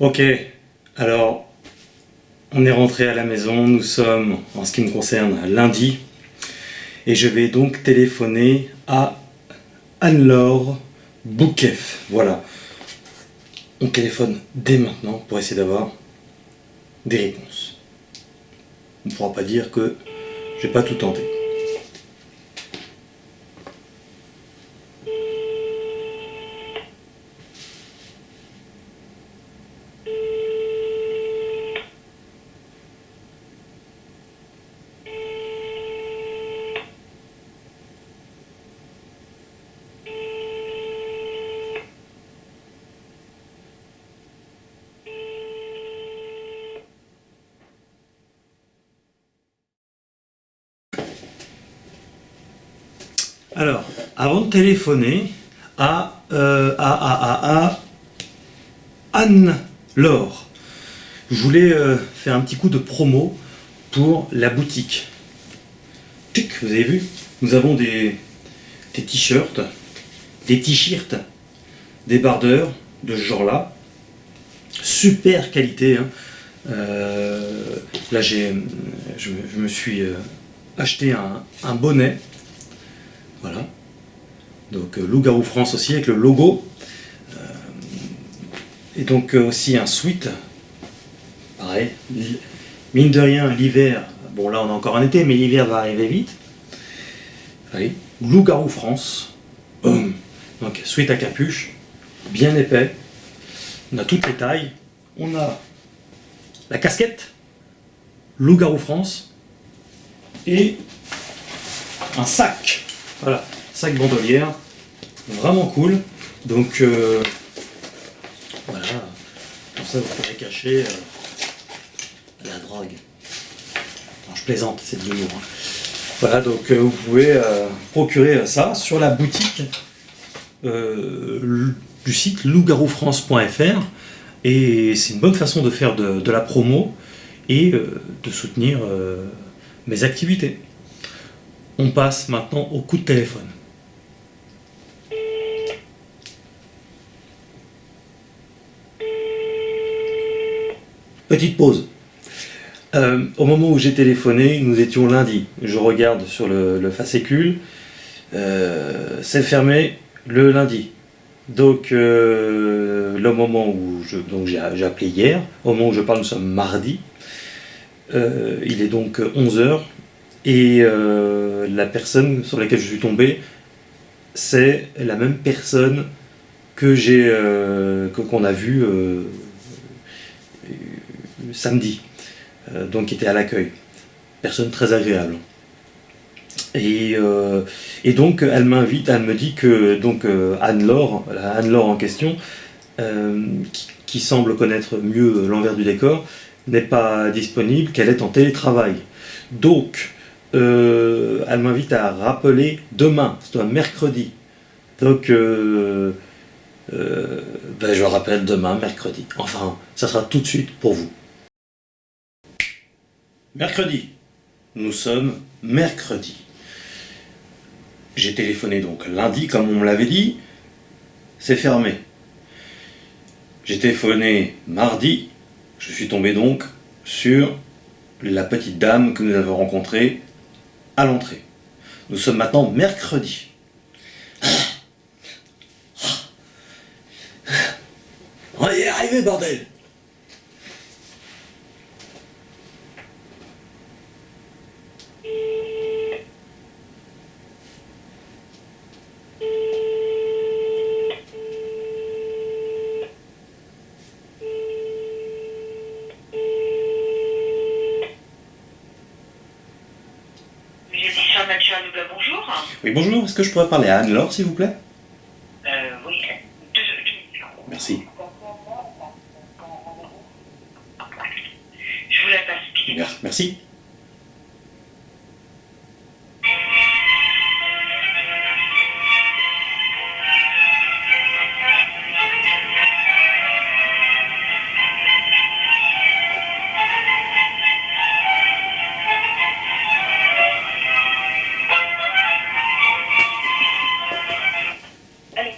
Ok, alors on est rentré à la maison, nous sommes, en ce qui me concerne, lundi, et je vais donc téléphoner à Anne-Laure Bouquef. Voilà, on téléphone dès maintenant pour essayer d'avoir des réponses. On ne pourra pas dire que j'ai pas tout tenté. Alors, avant de téléphoner à Anne-Laure, je voulais faire un petit coup de promo pour la boutique. Tic, vous avez vu, nous avons des t-shirts, des bardeurs de ce genre-là. Super qualité. Hein. Là, je me suis acheté un bonnet. Voilà. Donc Loup-Garou France aussi avec le logo. Et donc aussi un sweat. Pareil. Mine de rien, l'hiver, bon là on a encore un été, mais l'hiver va arriver vite. Allez, Loup-Garou France. Donc sweat à capuche, bien épais. On a toutes les tailles. On a la casquette, Loup-Garou France, et un sac. Voilà, sac bandolière, vraiment cool. Donc voilà, comme ça vous pourrez cacher la drogue. Non, je plaisante, c'est de l'humour. Hein. Voilà, donc vous pouvez procurer ça sur la boutique du site loup-garou-france.fr, et c'est une bonne façon de faire de la promo et de soutenir mes activités. On passe maintenant au coup de téléphone. Petite pause. Au moment où j'ai téléphoné, nous étions lundi. Je regarde sur le fascicule. C'est fermé le lundi. Donc, le moment où j'ai appelé hier, au moment où je parle, nous sommes mardi. Il est donc 11h. Et la personne sur laquelle je suis tombé, c'est la même personne que qu'on a vue samedi, donc qui était à l'accueil. Personne très agréable. Et donc elle m'invite, elle me dit que donc Anne-Laure en question, qui semble connaître mieux l'envers du décor, n'est pas disponible, qu'elle est en télétravail. Donc elle m'invite à rappeler demain, c'est un mercredi. Donc je rappelle demain, mercredi. Enfin, ça sera tout de suite pour vous. Mercredi. Nous sommes mercredi. J'ai téléphoné donc lundi, comme on me l'avait dit. C'est fermé. J'ai téléphoné mardi. Je suis tombé donc sur la petite dame que nous avons rencontrée à l'entrée. Nous sommes maintenant mercredi. On y est arrivé, bordel! Bonjour. Oui, bonjour, est-ce que je pourrais parler à Anne-Laure, s'il vous plaît? Oui, deux. Merci. Je vous la passe. Merci. Allô.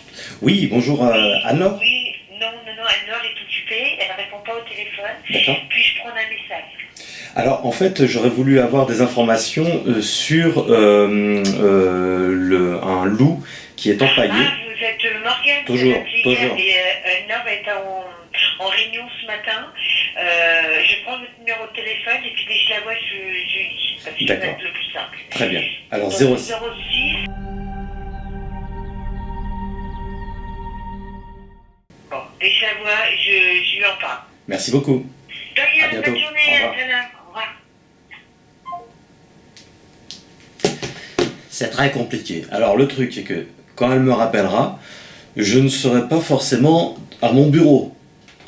Oui, bonjour Anne-Laure. Oui, non, Anne-Laure est occupée. occupée, elle ne répond pas au téléphone. D'accord. Puis-je prendre un message? Alors, en fait, j'aurais voulu avoir des informations sur un loup qui est empaillé. Ah, vous êtes Morgane? Toujours, toujours. Et Anne-Laure est en réunion ce matin. Je prends votre numéro de téléphone et puis dès que je la vois, je dis. Parce que ça va être le plus simple. Très bien. Alors, Donc, 06. 06. Bon, dès que je la vois, je lui en parle. Merci beaucoup. De rien, À bientôt. bonne journée, Au revoir. à tout à l'heure. Au revoir. C'est très compliqué. Alors, le truc est que quand elle me rappellera, je ne serai pas forcément à mon bureau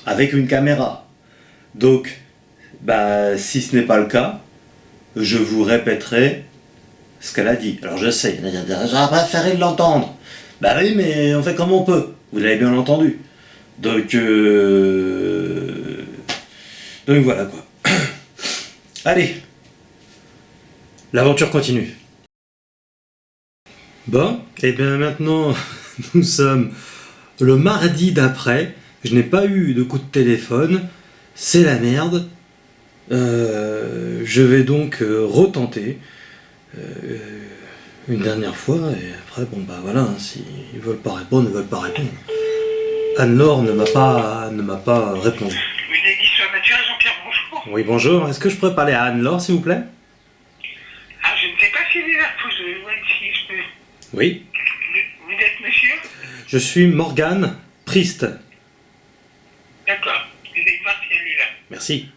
avec une caméra. Donc, bah, si ce n'est pas le cas, je vous répéterai ce qu'elle a dit. Alors, je sais, il y en a qui disent, j'aurais préféré l'entendre. Bah oui, mais on fait comme on peut. Vous l'avez bien entendu. Donc voilà quoi. Allez, l'aventure continue. Bon, et bien maintenant, nous sommes le mardi d'après. Je n'ai pas eu de coup de téléphone. C'est la merde. Je vais donc retenter une dernière fois. Et après, bon bah voilà, hein, s'ils veulent pas répondre, ils veulent pas répondre. Anne-Laure ne m'a pas répondu. Oui, l'histoire naturelle, Jean-Pierre, bonjour. Oui, bonjour. Est-ce que je pourrais parler à Anne-Laure, s'il vous plaît? Ah, je ne sais pas si elle est là, faut que je vois si je peux. Oui. Vous êtes monsieur? Je suis Morgane Priest. D'accord. Je vais voir si elle est là. Merci.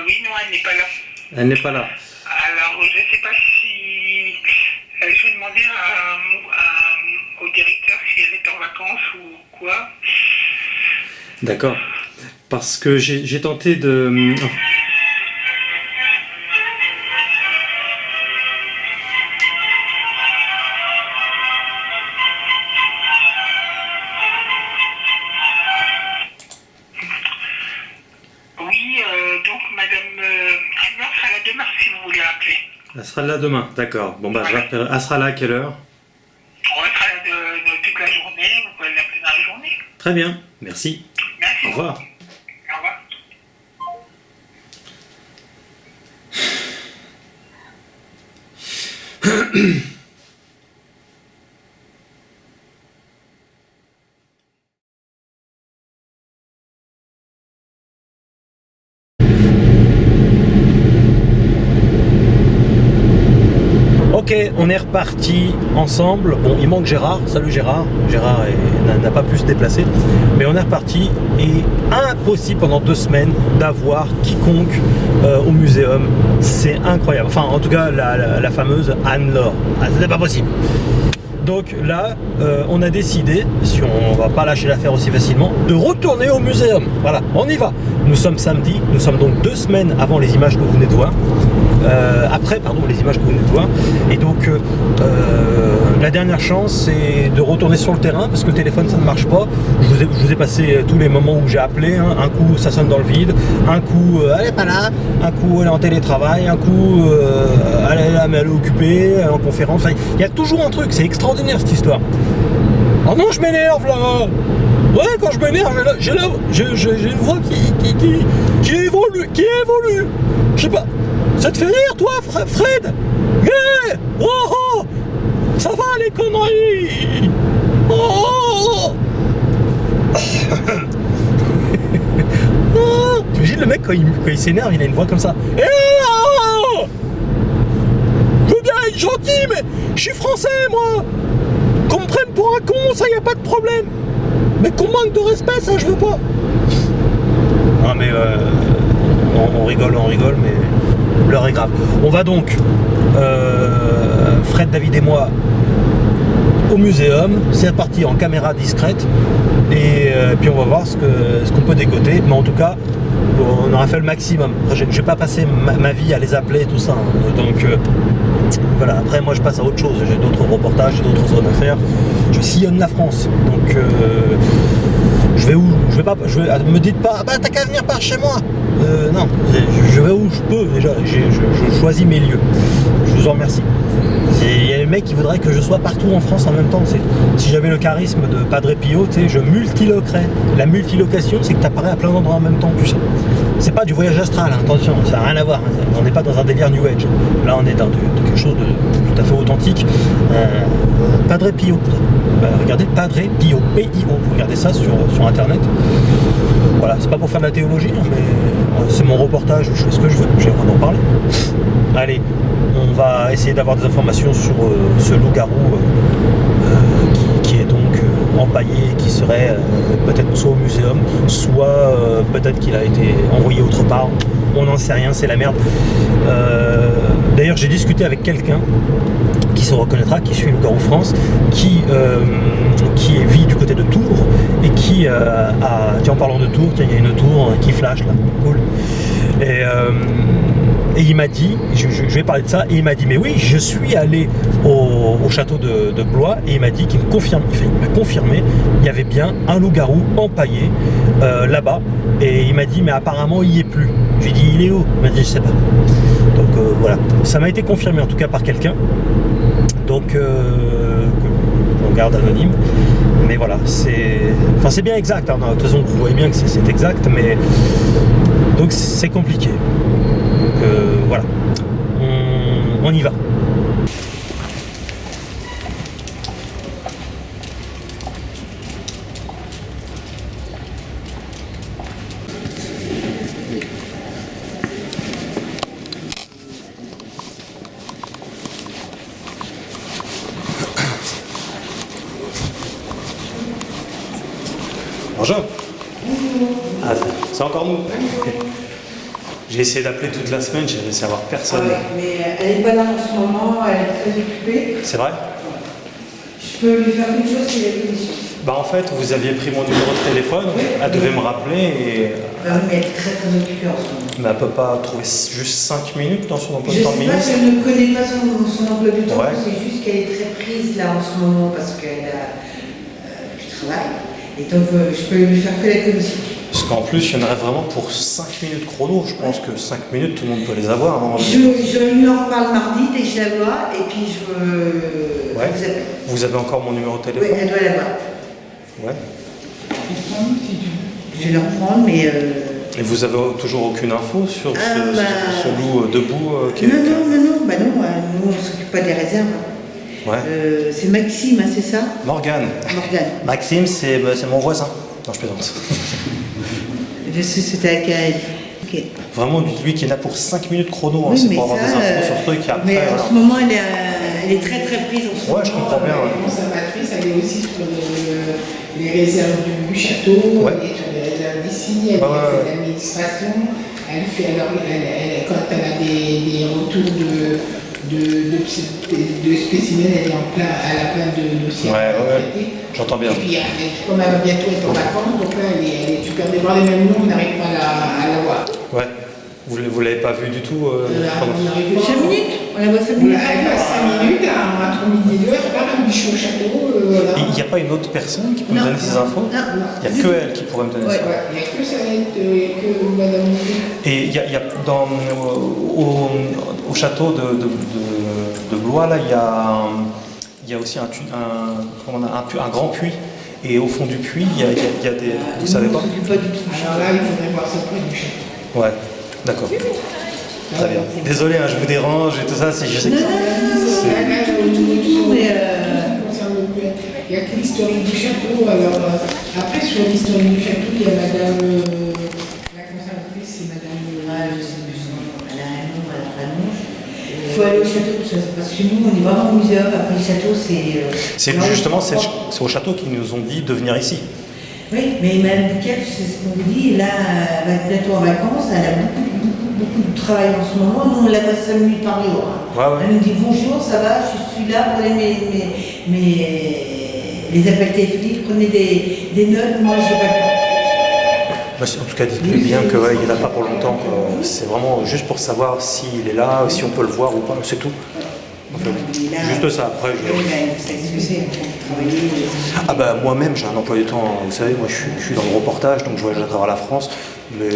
Oui, non, elle n'est pas là. Elle n'est pas là. Alors, je ne sais pas si... je vais demander au directeur si elle est en vacances ou quoi. D'accord. Parce que j'ai tenté de... Oui, donc Madame Anne-Laure sera là demain si vous voulez appeler. Elle sera là demain. D'accord. Bon bah, je rappelle. Elle sera là à quelle heure? On sera là toute la journée, vous pouvez l'appeler dans la journée. Très bien. Merci. Merci. Au revoir. Au revoir. Ok, on est reparti ensemble. Bon, il manque Gérard. Salut Gérard. Gérard n'a pas pu se déplacer. Mais on est reparti et impossible pendant 2 semaines d'avoir quiconque au muséum. C'est incroyable. Enfin, en tout cas, la fameuse Anne-Laure. Ah, c'était pas possible. Donc là, on a décidé, si on va pas lâcher l'affaire aussi facilement, de retourner au muséum. Voilà, on y va. Nous sommes samedi, nous sommes donc 2 semaines avant les images que vous venez de voir. Après, pardon, les images que vous venez de voir. Et donc, la dernière chance, c'est de retourner sur le terrain, parce que le téléphone, ça ne marche pas. Je vous ai passé tous les moments où j'ai appelé. Hein. Un coup, ça sonne dans le vide. Un coup, elle est pas là. Un coup, elle est en télétravail. Un coup, elle est là, mais elle est occupée, en conférence. Enfin, il y a toujours un truc, c'est extraordinaire cette histoire. Oh non, je m'énerve là. Ouais, quand je m'énerve, j'ai une voix qui évolue. Je sais pas. Ça te fait rire, toi, Fred? Mais oh, oh, ça va les conneries. Oh, oh. T'imagines le mec quand il s'énerve, il a une voix comme ça. Eh oh, je veux bien être gentil, mais je suis français, moi. Qu'on me prenne pour un con, ça y a pas de problème. Mais qu'on manque de respect, ça je veux pas. Non mais on rigole, mais l'heure est grave. On va donc, Fred, David et moi, au muséum. C'est reparti en caméra discrète. Et puis on va voir ce qu'on peut décoter. Mais en tout cas, on aura fait le maximum. Je ne vais pas passer ma vie à les appeler et tout ça. Donc voilà, après moi je passe à autre chose. J'ai d'autres reportages, j'ai d'autres zones à faire. Je sillonne la France. Donc je vais où? Me dites pas, bah t'as qu'à venir par chez moi. Non, je vais où je peux déjà. Je choisis mes lieux. Je vous en remercie. Il y a des mecs qui voudraient que je sois partout en France en même temps. Si j'avais le charisme de Padre Pio, je multiloquerais. La multilocation, c'est que tu apparais à plein d'endroits en même temps. Tu sais. C'est pas du voyage astral, hein, attention, ça n'a rien à voir. Hein. On n'est pas dans un délire New Age. Là, on est dans quelque chose de tout à fait authentique. Padre Pio. Regardez Padre Pio, P-I-O. Regardez ça sur Internet. Voilà, c'est pas pour faire de la théologie, hein, mais c'est mon reportage, je fais ce que je veux, j'ai le droit d'en parler. Allez, on va essayer d'avoir des informations sur ce loup-garou qui est donc empaillé, qui serait peut-être soit au muséum, soit peut-être qu'il a été envoyé autre part. On n'en sait rien, c'est la merde. D'ailleurs, j'ai discuté avec quelqu'un qui se reconnaîtra, qui suit Loup-garou France, qui vit du côté de Tours et qui tiens, en parlant de Tours, il y a une tour qui flash là, cool. Et il m'a dit, je vais parler de ça, et il m'a dit, mais oui, je suis allé au château de Blois, et il m'a dit qu'il m'a confirmé, il y avait bien un loup-garou empaillé là-bas, et il m'a dit, mais apparemment il n'y est plus. Je lui ai dit, il est où? Il m'a dit, je sais pas. Donc voilà, ça m'a été confirmé en tout cas par quelqu'un, donc on garde anonyme, mais voilà, c'est bien exact, hein. De toute façon vous voyez bien que c'est exact, mais donc c'est compliqué. Donc voilà, on y va. Bonjour. Ah, c'est encore nous. J'ai essayé d'appeler toute la semaine, j'ai réussi à avoir personne. Ouais, mais elle n'est pas là en ce moment, elle est très occupée. C'est vrai? Je peux lui faire quelque chose s'il y a des questions. Bah en fait, vous aviez pris mon numéro de téléphone, elle devait me rappeler et... Bah oui, mais elle est très occupée en ce moment. Mais elle ne peut pas trouver juste 5 minutes dans son emploi Je de temps sais de pas, ministre. je ne connais pas son emploi du temps, Ouais. c'est juste qu'elle est très prise là en ce moment parce qu'elle a du travail. Et donc je peux lui faire que la commission. Parce qu'en plus, il y en aurait vraiment pour 5 minutes chrono. Je pense que 5 minutes, tout le monde peut les avoir. Hein. Je lui en parle mardi dès que je la vois et puis je vous appelle. Vous avez encore mon numéro de téléphone? Oui, elle doit l'avoir. Ouais. Je vais le reprendre, mais... Et vous avez toujours aucune info sur ce loup debout qui est... Non, nous on ne s'occupe pas des réserves. Ouais. C'est Maxime, hein, c'est ça? Morgane. Maxime, c'est mon voisin. Non, je plaisante. Je sais, c'était avec elle. Okay. Vraiment, lui qui est là pour 5 minutes chrono, hein, Oui, c'est pour avoir des infos sur ce truc. Après, mais en ce moment, elle est très prise. En ce moment. Je comprends bien. La conservatrice, elle est aussi sur les réserves du château, elle est sur les réserves d'ici, elle fait de l'administration, quand elle a des retours de spécimens, elle est à la plein de dossiers. J'entends bien. Et puis, comme elle va bientôt être en vacances, donc là, elle est super débordée, même nous, on n'arrive pas à la voir. Ouais. Vous l'avez pas vu du tout 5 minutes? On la voit 5 minutes. Elle passe 5 minutes, entre midi et 2, elle repart à Bichot au château. Il n'y a pas une autre personne qui peut me donner ces infos? Non. Il n'y a que elle qui pourrait me donner ça. Il n'y a que ça, que Madame Nicolas. Et il y a au château de Blois, là, il y a aussi un grand puits. Et au fond du puits, il y a des... Vous savez pas? On ne s'occupe pas du tout. Alors là, il faudrait voir ça près du château. Ouais, d'accord. Très bien. Désolé, hein, je vous dérange et tout ça, je sais que... Il n'y a que l'historique du château. Alors, après, sur l'historique du château, il y a Madame... la conservatrice, c'est Madame... Je sais plus son nom. Elle a un nom, il faut aller au château, parce que nous, on est vraiment au muséum. Après le château, c'est... Justement, c'est au château qu'ils nous ont dit de venir ici. Oui, mais Mme Bouquet, c'est ce qu'on vous dit, là, elle va être bientôt en vacances, elle a beaucoup beaucoup de travail en ce moment. Nous, on la passe 5 minutes par jour. Hein. Ouais, ouais. Elle nous dit bonjour, ça va, je suis là, prenez les appels téléphoniques, prenez des notes, moi j'ai pas le temps. Bah, en tout cas, dites-lui bien qu'il n'y en a pas pour longtemps. C'est vraiment juste pour savoir s'il est là, si on peut le voir ou pas, c'est tout. En fait. Là, Juste ça, après. C'est ce que c'est, travailler. Ah bah moi-même j'ai un emploi du temps, vous savez, moi je suis dans le reportage, donc je voyage à travers la France, mais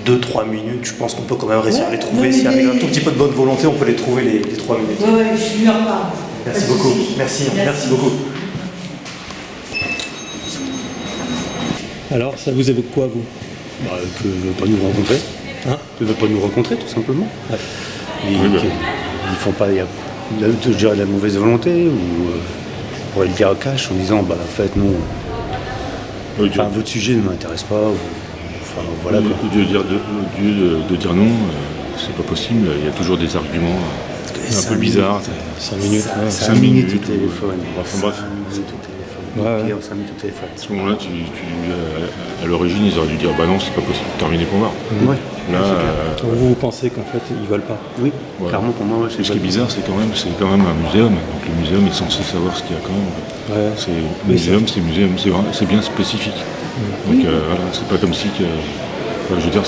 2-3 minutes, je pense qu'on peut quand même réussir à les trouver. Ouais, S'il y a mais- un tout petit peu de bonne volonté, on peut les trouver les 3 minutes. Ouais, je leur parle. Merci Pas de beaucoup, souci. merci beaucoup. Alors, ça vous évoque quoi, vous? Bah, que ne veut pas nous rencontrer. Hein? Que ne veut pas nous rencontrer, tout simplement. Ouais. Ils font pas, il y a je dirais, de la mauvaise volonté, ou on pourrait le dire cash en disant, bah, en fait, non, enfin, votre sujet ne m'intéresse pas, ou, enfin, voilà, quoi. Au lieu de dire non, c'est pas possible, il y a toujours des arguments un peu bizarres. 5 minutes, ouais. 5 minutes au ou- téléphone. Enfin, bref. 5 minutes au téléphone. Ouais, ouais. Pire, 5 minutes au téléphone. À ce moment-là, à l'origine, ils auraient dû dire bah non, c'est pas possible, terminé pour moi. Ouais. Là, Vous pensez qu'en fait, ils veulent pas? Oui, Ouais. clairement, pour moi, ouais, ce qui est bizarre, c'est quand même un muséum. Donc le muséum est censé savoir ce qu'il y a quand même. Ouais. Le muséum, c'est bien spécifique. Donc voilà, c'est pas comme si que. Je veux dire,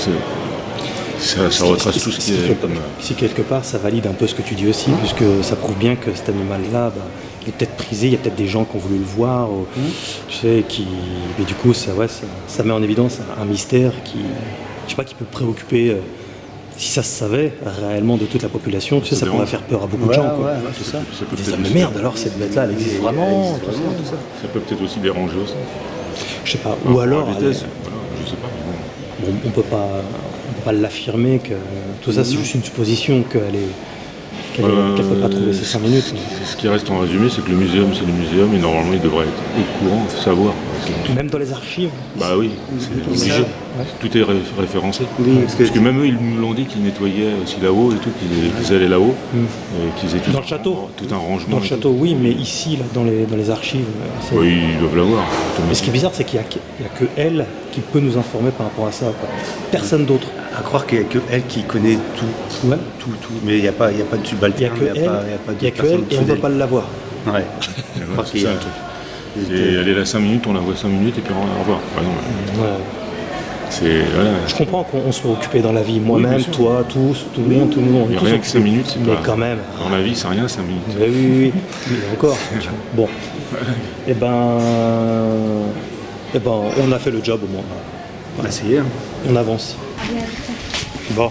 ça retrace tout ce qui est comme. Si quelque part ça valide un peu ce que tu dis aussi, puisque ça prouve bien que cet animal-là, bah, il est peut-être prisé, il y a peut-être des gens qui ont voulu le voir, ou, tu sais, mais du coup ça met en évidence un mystère qui, je sais pas, qui peut préoccuper, si ça se savait réellement de toute la population, tu sais, ça pourrait faire peur à beaucoup de gens, quoi. c'est ça. Ça peut Ils disent, peut-être ah, mais aussi- merde, alors cette bête-là, elle existe vraiment, tout ça. Ça peut peut-être aussi déranger aussi. Je sais pas, ou alors, La vitesse, voilà, je sais pas. mais bon. bon, on peut pas l'affirmer que tout ça c'est juste une supposition qu'elle peut pas trouver ces 5 minutes. Ce qui reste en résumé, c'est que le muséum, c'est le muséum et normalement, il devrait être au courant, savoir. Même dans les archives. Bah oui, c'est obligé. Ouais. Tout est référencé. Oui, parce que même eux, ils nous l'ont dit qu'ils nettoyaient aussi là-haut et tout, qu'ils allaient là-haut, et qu'ils aient tout Dans le château. tout un rangement. Dans le et tout. château, oui, mais ici, là, dans les archives. C'est- Oui, ils doivent l'avoir. Mais ce qui est bizarre, c'est qu'il n'y a que elle qui peut nous informer par rapport à ça, quoi. Personne d'autre. À croire qu'il n'y a que elle qui connaît tout. Ouais. Tout. Mais il n'y a pas de Il n'y a subalterne, que elle, il n'y a pas il y a que elle, et on ne peut pas l'avoir. Ouais. Ouais, Je crois c'est qu'il y ça a- le truc. Et elle est là 5 minutes, on la voit 5 minutes et puis on va revoir. Ah non, Ouais. c'est. Voilà. Je comprends qu'on soit occupé dans la vie, moi-même, bien sûr. toi, tous, tout le monde, on Il est n'y a tous rien que 5 occupés. minutes, c'est Mais pas. quand même. Dans la vie, c'est rien 5 minutes. Mais oui, et encore. Bon. Eh ben, on a fait le job au moins. Bah, c'est hier. On avance. Bon,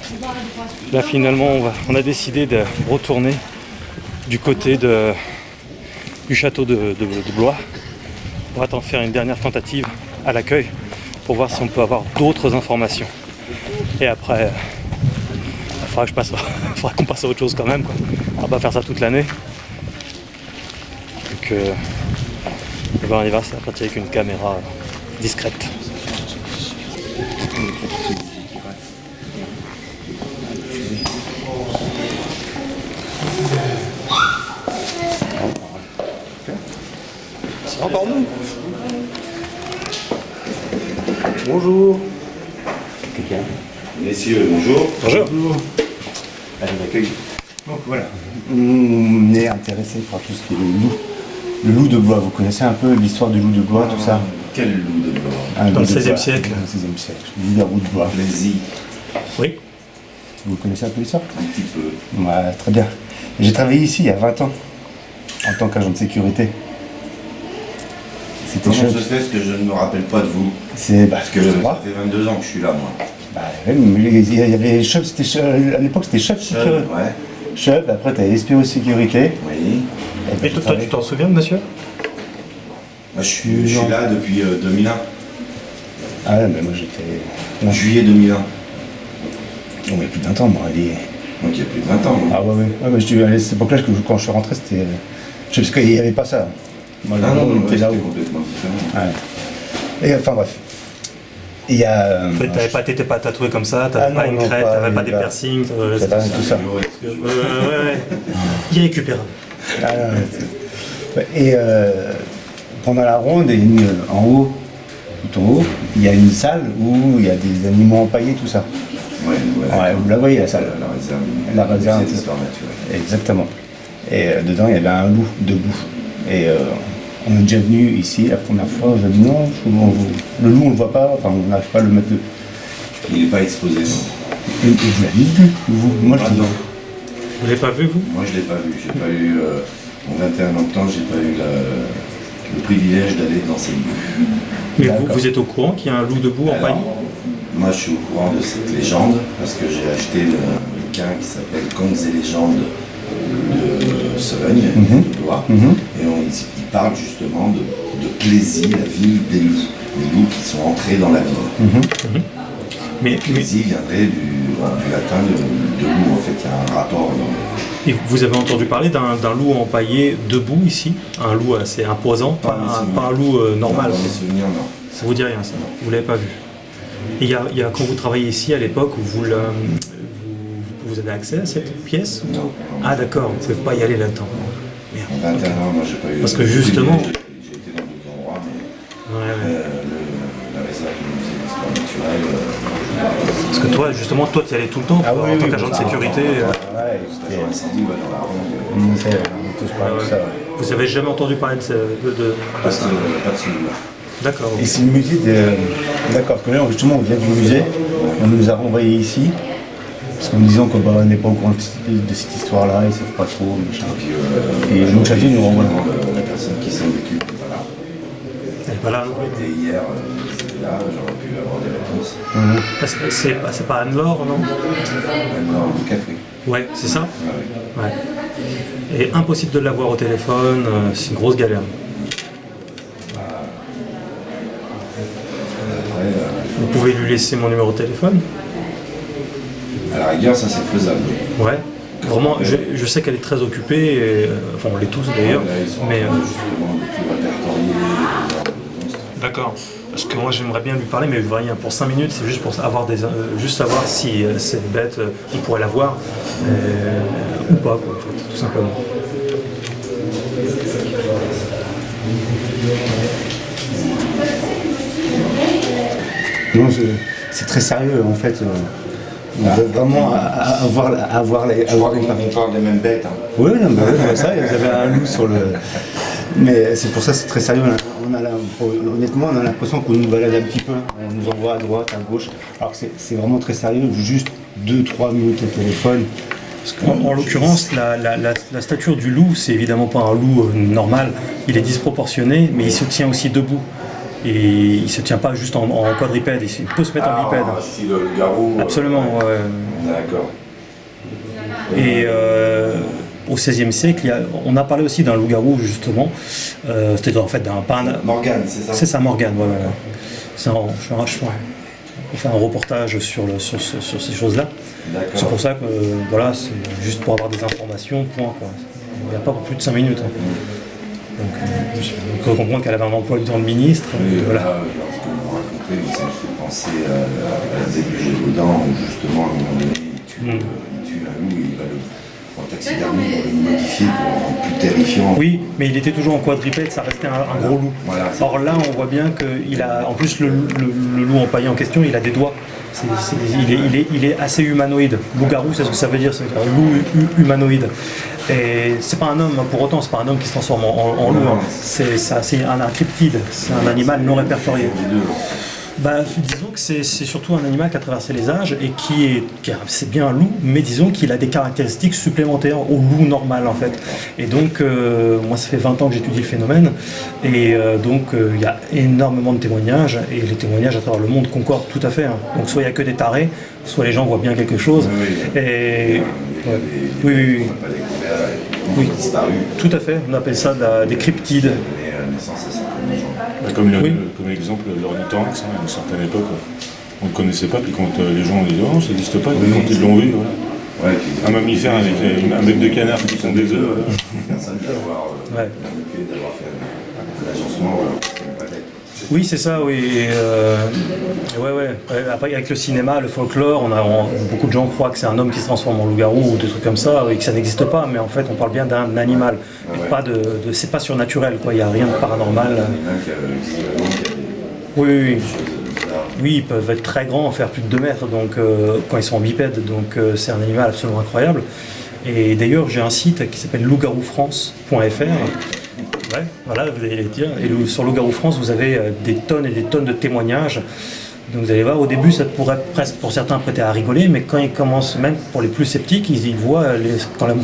là finalement on a décidé de retourner du côté du château de Blois. On va faire une dernière tentative à l'accueil pour voir si on peut avoir d'autres informations. Et après, il faudra qu'on passe à autre chose quand même, quoi. On va pas faire ça toute l'année. Donc on y va, c'est partir avec une caméra discrète. C'est encore nous. Bonjour. Messieurs, bonjour. Bonjour. Allez, l'accueil. Donc voilà, on est intéressé par tout ce qui est le loup. Le loup de Blois, vous connaissez un peu l'histoire du loup de Blois, tout ça? Quel loup de Blois? Un Dans loup le de 16e Blois, siècle. Dans le 16e siècle, le loup de Blois. Allez-y, Oui. Vous connaissez un peu l'histoire? un petit peu. Ouais, très bien. J'ai travaillé ici il y a 20 ans, en tant qu'agent de sécurité. C'était Comment chouette. se fait que je ne me rappelle pas de vous? C'est Parce que je ça vois. fait 22 ans que je suis là, moi. Bah, ouais, mais il y avait Chubb, à l'époque c'était Chubb Sécurité. Ouais, Chubb, après t'avais SPO Sécurité. oui. Et ben, Et toi, tu t'en souviens, monsieur? Moi, je suis là depuis 2001. Ah ouais, mais moi j'étais. Juillet 2001. On avait plus de 20 ans, moi. Donc il y a plus de 20 ans. Ah ouais, mais je dis, à cette époque-là, quand je suis rentré, c'était. Je sais parce qu'il n'y avait pas ça. Moi, Ah non, on non, était ouais, là c'était où. complètement différent. Ouais. Et enfin bref. Il y a. T'étais pas tatoué comme ça, t'avais Ah pas non, une non, crête, pas- t'avais pas des pas- piercings, J'avais rien de tout ça. ouais. Irrécupérable. Ah, ouais. Et pendant la ronde, en haut, tout en haut, il y a une salle où il y a des animaux empaillés, tout ça. Ouais. Ouais, vous la voyez la salle. La réserve. C'est l'histoire naturelle. Exactement. Et dedans, il y avait un loup debout. Et on est déjà venu ici la première fois. J'ai dit non, le loup on le voit pas, enfin on n'arrive pas à le mettre. Il n'est pas exposé, non. Et vous l'avez vu, vous? Moi je dis non. Vous l'avez pas vu, vous? Moi, je l'ai pas vu. J'ai pas eu, en 21 ans de temps, j'ai pas eu le privilège d'aller dans ces lieux. Mais vous êtes au courant qu'il y a un loup debout en paille? Moi, je suis au courant de cette légende parce que j'ai acheté le bouquin qui s'appelle Contes et légendes de Sologne, de Blois. Et il parle justement de Clésie, la ville des loups. Les loups qui sont entrés dans la ville. Mais Clésie viendrait du latin de loup. En fait, il y a un rapport. et vous avez entendu parler d'un loup empaillé debout ici? Un loup assez imposant, pas un loup normal? Dans mes souvenirs, non. Ça vous dit rien, ça? Vous l'avez pas vu? Et il y a quand vous travaillez ici à l'époque, vous avez accès à cette pièce? Non. Ah d'accord, vous ne pouvez pas y aller là-dedans. Merde. En 21 ans, moi, j'ai pas eu. Parce que justement. J'ai été dans d'autres endroits, mais Ouais. la réserve du musée d'histoire naturelle. Parce que toi, justement, toi, tu y allais tout le temps en tant qu'agent de sécurité. Ouais, C'était un incendie, ouais, dans la ronde. on touche pas à ça. Vous avez jamais entendu parler de Pas de souvenir. D'accord. Et c'est le musée de. D'accord, parce que là justement on vient du musée, on nous a renvoyés ici, parce qu'en nous disant qu'on n'est pas au courant de cette histoire-là, ils ne savent pas trop, machin. Et donc chacun nous renvoie. La personne qui s'en occupe n'est pas là. Elle est pas là. J'aurais été hier, c'était là, j'aurais pu avoir des réponses. Parce que c'est pas Anne-Laure, non? Maintenant, du café. Ouais, c'est ça? Ouais. Ouais. Et impossible de l'avoir au téléphone, c'est une grosse galère. Après, Vous pouvez lui laisser mon numéro de téléphone? à la rigueur, ça c'est faisable. Ouais. Vraiment, je sais qu'elle est très occupée, et, enfin on l'est tous d'ailleurs, Là, ils sont mais... justement de tout répertorier, des monstres. D'accord. Parce que moi j'aimerais bien lui parler, mais rien, pour 5 minutes, c'est juste pour avoir juste savoir si cette bête, on pourrait la voir, ou pas, quoi, en fait, tout simplement. Non, c'est très sérieux en fait. On veut vraiment avoir les On parle des mêmes bêtes. Hein. Oui, non, bah, ouais, ça, vous avez un loup sur le. Mais c'est pour ça que c'est très sérieux. Honnêtement, on a l'impression qu'on nous balade un petit peu. On nous envoie à droite, à gauche. Alors que c'est vraiment très sérieux. Juste 2-3 minutes au téléphone. En l'occurrence, la stature du loup, c'est évidemment pas un loup normal. Il est disproportionné, mais il se tient aussi debout. Et il se tient pas juste en quadrupède, il peut se mettre en bipède. Si le garrot. Absolument, ouais. D'accord. Et au XVIe siècle, on a parlé aussi d'un loup-garou, justement. C'était en fait d'un... Morgane, c'est ça? C'est ça, Morgane, ouais. On fait un reportage sur ces choses-là. C'est pour ça que, voilà, c'est juste pour avoir des informations, point, quoi. Il n'y a pas plus de 5 minutes. Hein. Donc, il faut comprendre qu'elle avait un emploi du temps de ministre. Oui, Voilà. lorsque vous racontez, ça me fait penser à début Gévaudan, où justement, à un moment donné, il tue un loup et il va en taxidermie pour le modifier pour le rendre plus terrifiant. Oui, mais il était toujours en quadrupède, ça restait un gros loup. Voilà. Or là, on voit bien qu'il a, en plus, le loup empaillé en question, il a des doigts. Il est assez humanoïde. Loup-garou, c'est ce que ça veut dire, c'est un loup humanoïde. Et c'est pas un homme, pour autant, c'est pas un homme qui se transforme en loup. Hein. C'est un cryptide, c'est un animal non répertorié. Disons que c'est surtout un animal qui a traversé les âges et c'est bien un loup, mais disons qu'il a des caractéristiques supplémentaires au loup normal en fait. Et donc, moi ça fait 20 ans que j'étudie le phénomène, et donc il y a énormément de témoignages, et les témoignages à travers le monde concordent tout à fait. Hein. Donc soit il n'y a que des tarés, soit les gens voient bien quelque chose. Oui. Oui, tout à fait, on appelle ça des cryptides. Comme l'exemple de l'ornithorynx, à une certaine époque, on ne le connaissait pas, puis quand les gens ont dit oh, ça n'existe pas, puis quand ils l'ont vu, voilà. Un mammifère avec un bec de canard qui sont des œufs. Personne d'avoir fait un agencement, c'est pas bête. Oui, c'est ça, oui. Après, avec le cinéma, le folklore, beaucoup de gens croient que c'est un homme qui se transforme en loup-garou ou des trucs comme ça, et que ça n'existe pas, mais en fait, on parle bien d'un animal. C'est pas surnaturel, quoi. Il n'y a rien de paranormal. Oui. Oui, ils peuvent être très grands, faire plus de 2 mètres, donc quand ils sont en bipède, donc c'est un animal absolument incroyable. Et d'ailleurs, j'ai un site qui s'appelle loup-garou-france.fr. Ouais, voilà, vous allez les dire. Et sur Loup-garou France, vous avez des tonnes et des tonnes de témoignages. Donc vous allez voir, au début, ça pourrait presque pour certains prêter à rigoler, mais quand ils commencent, même pour les plus sceptiques, ils voient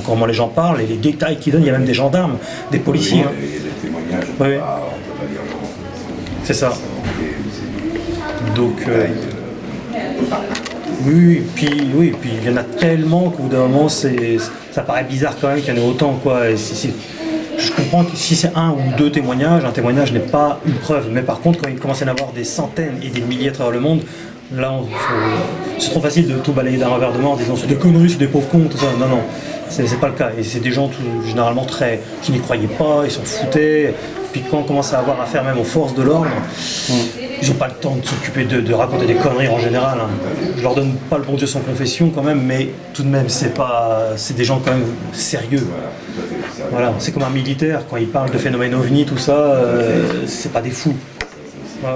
comment les gens parlent et les détails qu'ils donnent. Il y a même des gendarmes, des policiers. Oui, et les témoignages, on peut pas dire non. C'est ça. Donc, oui, puis il y en a tellement qu'au bout d'un moment, ça paraît bizarre quand même qu'il y en ait autant, quoi. Et je comprends que si c'est 1 ou 2 témoignages, un témoignage n'est pas une preuve. Mais par contre, quand il commence à y en avoir des centaines et des milliers à travers le monde, là, c'est trop facile de tout balayer d'un revers de main en disant c'est des conneries, c'est des pauvres cons, tout ça. Non, non, c'est pas le cas. Et c'est des gens généralement qui n'y croyaient pas, ils s'en foutaient. Puis quand on commence à avoir affaire même aux forces de l'ordre, ils n'ont pas le temps de s'occuper de raconter des conneries en général. Hein. Je leur donne pas le bon Dieu sans confession quand même, mais tout de même c'est des gens quand même sérieux. Voilà, c'est comme un militaire, quand il parle de phénomènes ovni, tout ça, c'est pas des fous. Ouais.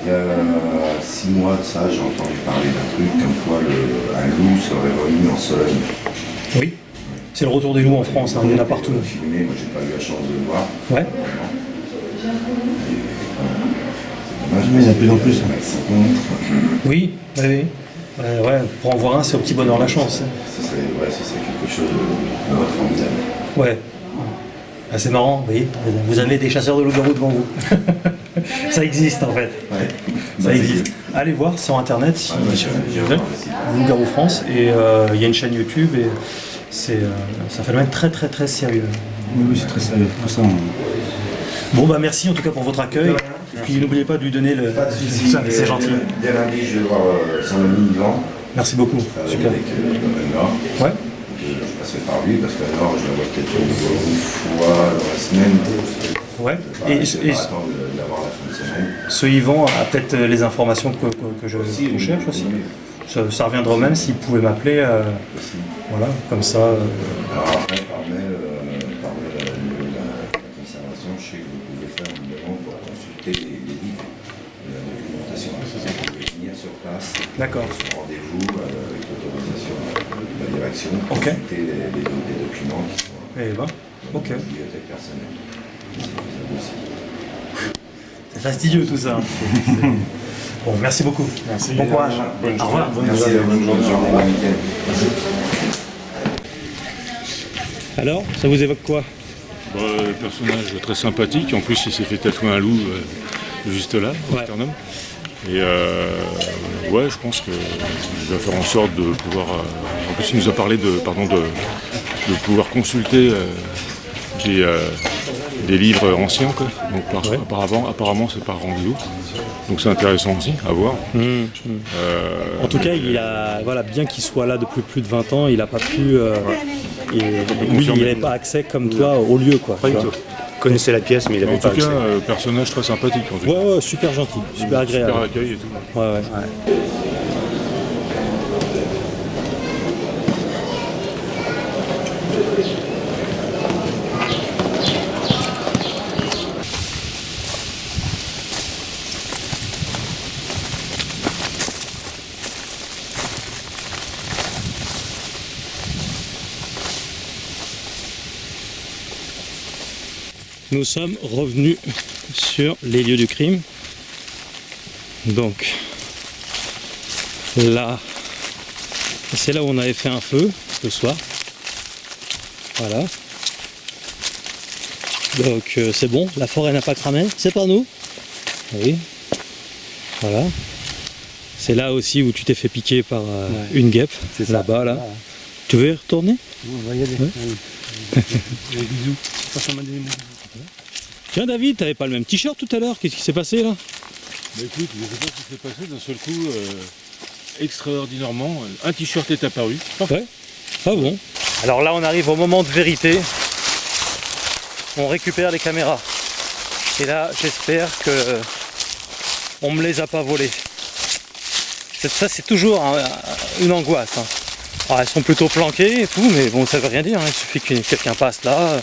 Il y a 6 mois de ça, j'ai entendu parler d'un truc comme quoi un loup serait revenu en Sologne. Oui, c'est le retour des loups en France, hein, il y en a partout. Filmé, moi j'ai pas eu la chance de le voir. Ouais. Mais il y a de plus en plus. Oui. Ouais, pour en voir un, c'est au petit bonheur la chance. Ce serait quelque chose de formidable. Ouais. Ah, c'est marrant, vous voyez, vous avez des chasseurs de loups-garous devant vous. Ça existe en fait. Ouais. Ça existe. Allez voir sur internet, Loup-garou France, et il y a une chaîne YouTube et ça fait le même très très très sérieux. Oui, c'est très sérieux. Ça, Bon bah merci en tout cas pour votre accueil. Et puis n'oubliez pas de lui donner le. C'est gentil. Dès lundi, je vais voir son ami Yvan. Merci beaucoup. Super. Avec Nord. Ouais. Je passerai par lui parce que Nord, je la vois peut-être une fois dans la semaine. Ouais. Je vais pas attendre de l'avoir la fin de semaine. Ce Yvan a peut-être les informations que je cherche aussi. Ça reviendra au même s'il pouvait m'appeler. Voilà, comme ça. Alors après, par mail, la conservation, je sais que vous pouvez faire une demande pour consulter les livres, la documentation. Vous pouvez venir sur place. D'accord. Sur rendez-vous avec l'autorisation de la direction. Ok. Consulter les documents qui sont dans la bibliothèque personnelle. C'est faisable aussi. C'est fastidieux tout ça. Bon, merci beaucoup. Merci. Bon courage. Bonne Au revoir. journée. Merci, bonne journée, bon week-end. Alors, ça vous évoque quoi? Personnage très sympathique, en plus il s'est fait tatouer un loup juste là, au sternum. Et ouais, je pense que je vais faire en sorte de pouvoir. En plus, il nous a parlé de pouvoir consulter des livres anciens, quoi. Donc apparemment c'est par rendez-vous. Donc c'est intéressant aussi à voir. En tout cas, bien qu'il soit là depuis plus de 20 ans, il n'a pas pu. Il n'avait pas accès comme toi au lieu, quoi. il connaissait la pièce, mais il n'avait pas accès. En tout cas, personnage très sympathique. En tout cas. Ouais, super gentil, super agréable. Super accueil et tout. Ouais. Nous sommes revenus sur les lieux du crime. Donc là, c'est là où on avait fait un feu ce soir. Voilà. Donc c'est bon, la forêt n'a pas cramé, c'est pas nous. Oui. Voilà. C'est là aussi où tu t'es fait piquer par une guêpe. C'est là-bas, là. Voilà. Tu veux y retourner? On va y aller. Ouais. Bisous. Tiens David, t'avais pas le même t-shirt tout à l'heure, qu'est-ce qui s'est passé là? Bah écoute, je sais pas ce qui s'est passé, d'un seul coup, extraordinairement, un t-shirt est apparu. Ouais. Ah bon? Alors là on arrive au moment de vérité. On récupère les caméras. Et là j'espère que on me les a pas volées. Ça c'est toujours une angoisse. Hein. Alors, elles sont plutôt planquées et tout, mais bon ça veut rien dire, hein. Il suffit que quelqu'un passe là,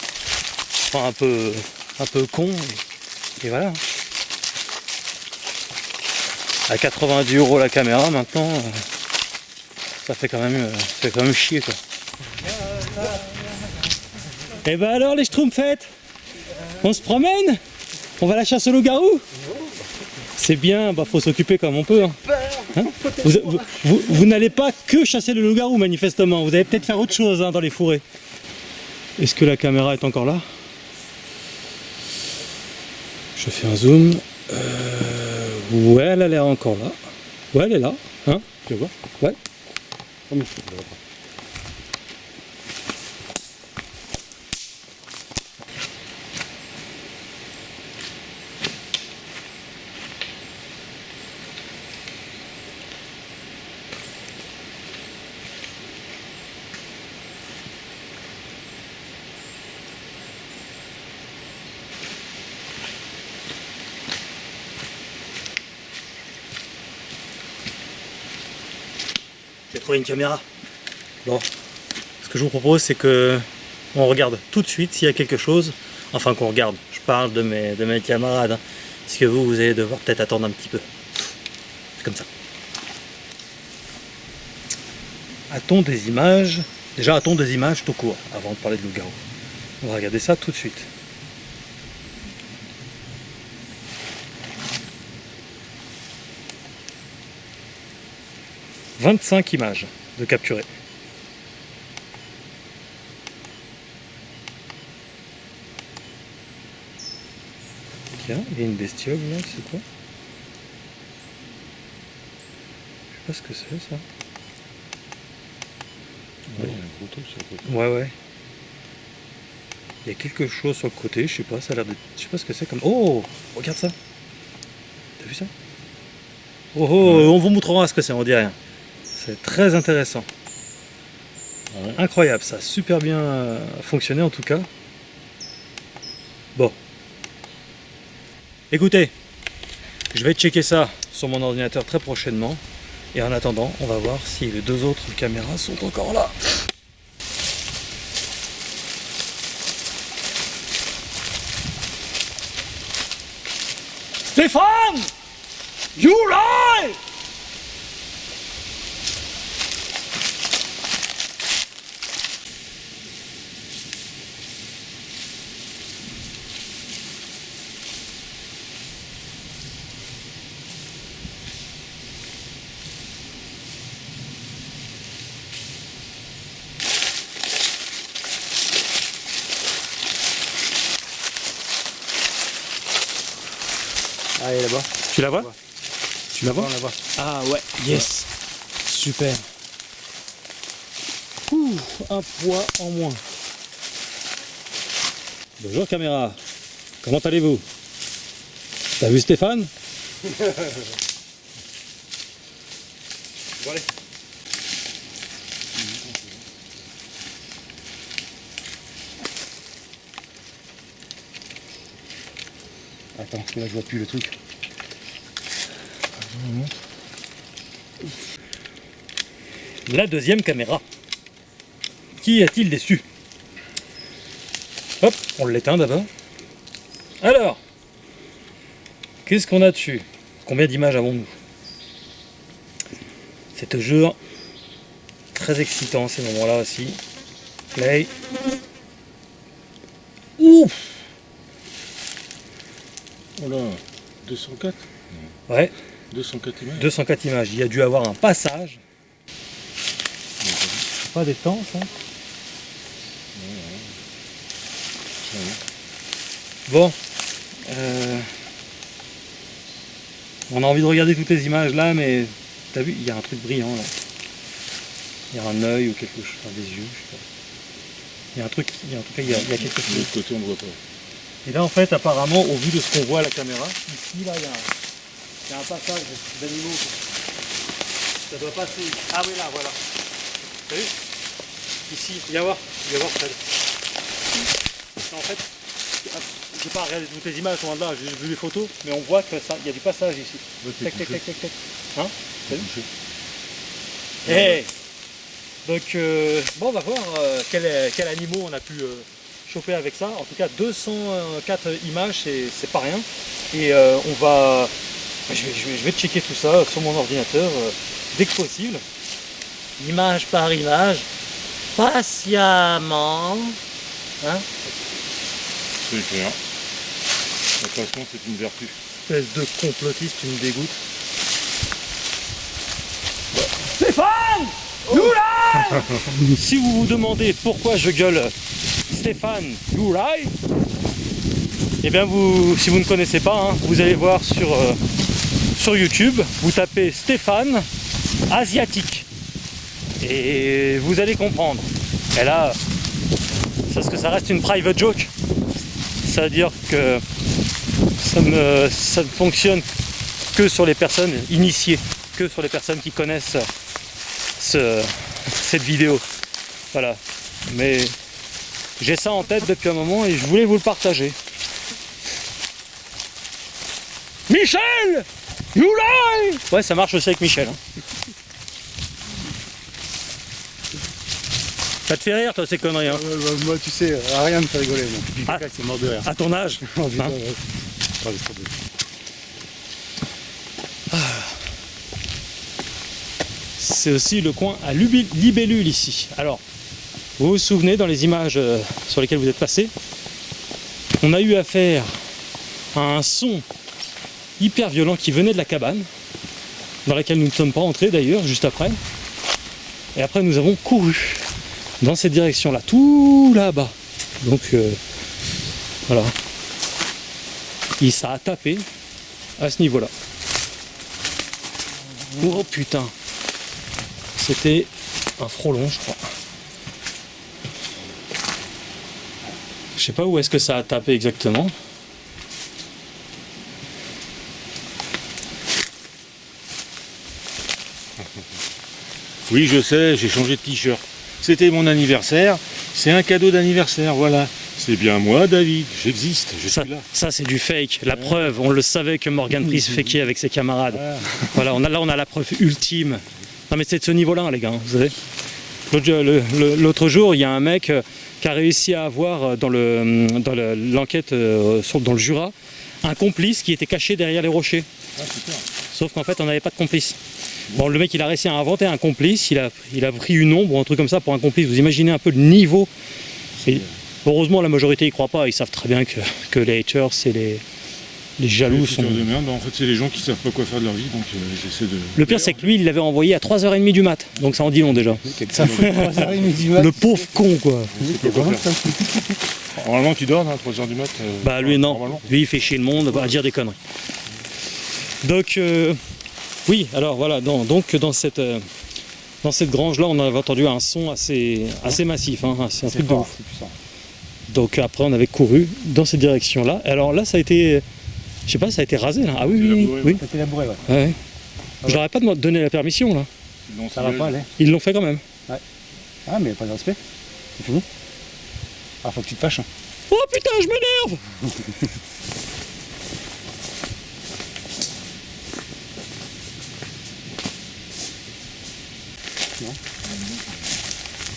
soit un peu con, et voilà. À 90 € la caméra maintenant, ça fait quand même chier quoi. Et bah alors les schtroumpfettes, on se promène? On va à la chasse au loup-garou? C'est bien, bah faut s'occuper comme on peut. Hein, vous n'allez pas que chasser le loup-garou manifestement, vous allez peut-être faire autre chose dans les fourrés. Est-ce que la caméra est encore là? Je fais un zoom. Ouais, elle a l'air encore là. Ouais, elle est là. Hein? Tu vois? Ouais. Oh, mais je ne J'ai trouvé une caméra. Bon, ce que je vous propose, c'est que on regarde tout de suite s'il y a quelque chose. Enfin, qu'on regarde. Je parle de mes camarades. Hein, parce que vous allez devoir peut-être attendre un petit peu. C'est comme ça. A-t-on des images? Déjà, a-t-on des images tout court, avant de parler de loup-garou? On va regarder ça tout de suite. « 25 images de capturées. Tiens, il y a une bestiole là, c'est quoi? Je sais pas ce que c'est ça. Ouais, il y a un gros truc sur le côté. Ouais. Il y a quelque chose sur le côté, je sais pas, ça a l'air de... Je sais pas ce que c'est comme... Oh! Regarde ça! T'as vu ça? Oh, on vous montrera ce que c'est, on dit rien. C'est très intéressant. Ouais. Incroyable, ça a super bien fonctionné en tout cas. Bon. Écoutez, je vais checker ça sur mon ordinateur très prochainement. Et en attendant, on va voir si les deux autres caméras sont encore là. Stéphane! You lie! Allez là-bas. Tu la vois? Tu la vois? là-bas. Ah ouais, yes. Super. Ouh, un poids en moins. Bonjour caméra. Comment allez-vous? T'as vu Stéphane? Bon, allez. Attends, parce que là je vois plus le truc. La deuxième caméra. Qui a-t-il déçu? Hop, on l'éteint d'abord. Alors, qu'est-ce qu'on a dessus? Combien d'images avons-nous? C'est toujours très excitant ces moments-là aussi. Play. Ouf! Oh là, 204? Ouais, 204 images? 204 images. Il y a dû avoir un passage. C'est pas des temps ça? Bon. On a envie de regarder toutes les images là, mais t'as vu, il y a un truc brillant là. Il y a un œil ou quelque chose, enfin, des yeux, je sais pas. Il y a un truc, il y a quelque De chose. l'autre côté, on ne voit pas. Et là en fait, apparemment, au vu de ce qu'on voit à la caméra, ici là, il y a un passage d'animaux. Ça doit passer. Ah oui là, voilà. T'as vu? Ici, viens voir Fred. En fait, j'ai pas regardé toutes les images, loin de là, j'ai juste vu les photos, mais on voit que ça, il y a du passage ici. Tac, tac, tac, tac, tac. Hein? T'as vu? Hey. Donc, bon, on va voir quel animaux on a pu choper avec ça. En tout cas, 204 images, c'est pas rien. Et on Je vais checker tout ça sur mon ordinateur dès que possible. Image par image. Patiemment. Hein? C'est clair. La passion, c'est une vertu. Espèce de complotiste, tu me dégoûtes. Stéphane! Youlai! Si vous vous demandez pourquoi je gueule Stéphane Youlai, eh bien si vous ne connaissez pas, hein, vous allez voir sur YouTube, vous tapez Stéphane asiatique et vous allez comprendre. Et là, parce que ça reste une private joke, ça veut dire que ça ne fonctionne que sur les personnes initiées, que sur les personnes qui connaissent cette vidéo. Voilà. Mais j'ai ça en tête depuis un moment et je voulais vous le partager. Michel! Youlai! Ouais, ça marche aussi avec Michel. Hein. Ça te fait rire, toi, ces conneries, hein? Moi, tu sais, rien me fait rigoler. C'est mort de rire. À ton âge hein? C'est aussi le coin à Libellule ici. Alors, vous vous souvenez, dans les images sur lesquelles vous êtes passés, on a eu affaire à un son hyper violent qui venait de la cabane, dans laquelle nous ne sommes pas entrés d'ailleurs, juste après. Et après, nous avons couru dans cette direction-là, tout là-bas. Donc, voilà. Et ça a tapé à ce niveau-là. Oh putain! C'était un frelon, je crois. Je sais pas où est-ce que ça a tapé exactement. Oui, je sais, j'ai changé de t-shirt. C'était mon anniversaire, c'est un cadeau d'anniversaire, voilà. C'est bien moi, David, j'existe, je suis là. Ça, c'est du fake. La preuve, on le savait que Morgan Price fakeait avec ses camarades. Voilà, on a la preuve ultime. Non mais c'est de ce niveau-là, les gars, vous savez. L'autre jour, il y a un mec qui a réussi à avoir dans l'enquête dans le Jura un complice qui était caché derrière les rochers. Ah, super. Sauf qu'en fait, on n'avait pas de complice. Bon, le mec, il a réussi à inventer un complice, il a pris une ombre ou un truc comme ça pour un complice. Vous imaginez un peu le niveau. Et heureusement, la majorité n'y croit pas. Ils savent très bien que les haters, c'est les jaloux. Sont... de merde. En fait, c'est les gens qui savent pas quoi faire de leur vie, donc j'essaie de... Le pire, c'est que lui, il l'avait envoyé à 3h30 du mat. Donc ça en dit long déjà. Le pauvre con, quoi. Normalement, tu dors à 3h du mat. Bah lui, non. Lui, il fait chier le monde à dire des conneries. Donc... oui, alors voilà, donc dans cette grange-là, on avait entendu un son assez massif, hein, c'est un truc de ouf. Donc après, on avait couru dans cette direction-là. Alors là, ça a été, je sais pas, ça a été rasé là. Ah oui. Ça a été labouré, ouais. Ouais. Je leur ai pas donné la permission là. Non, ça va pas aller. Ils l'ont fait quand même. Ouais. Ah mais pas de respect. C'est fini. Ah, faut que tu te fâches. Oh putain, je m'énerve.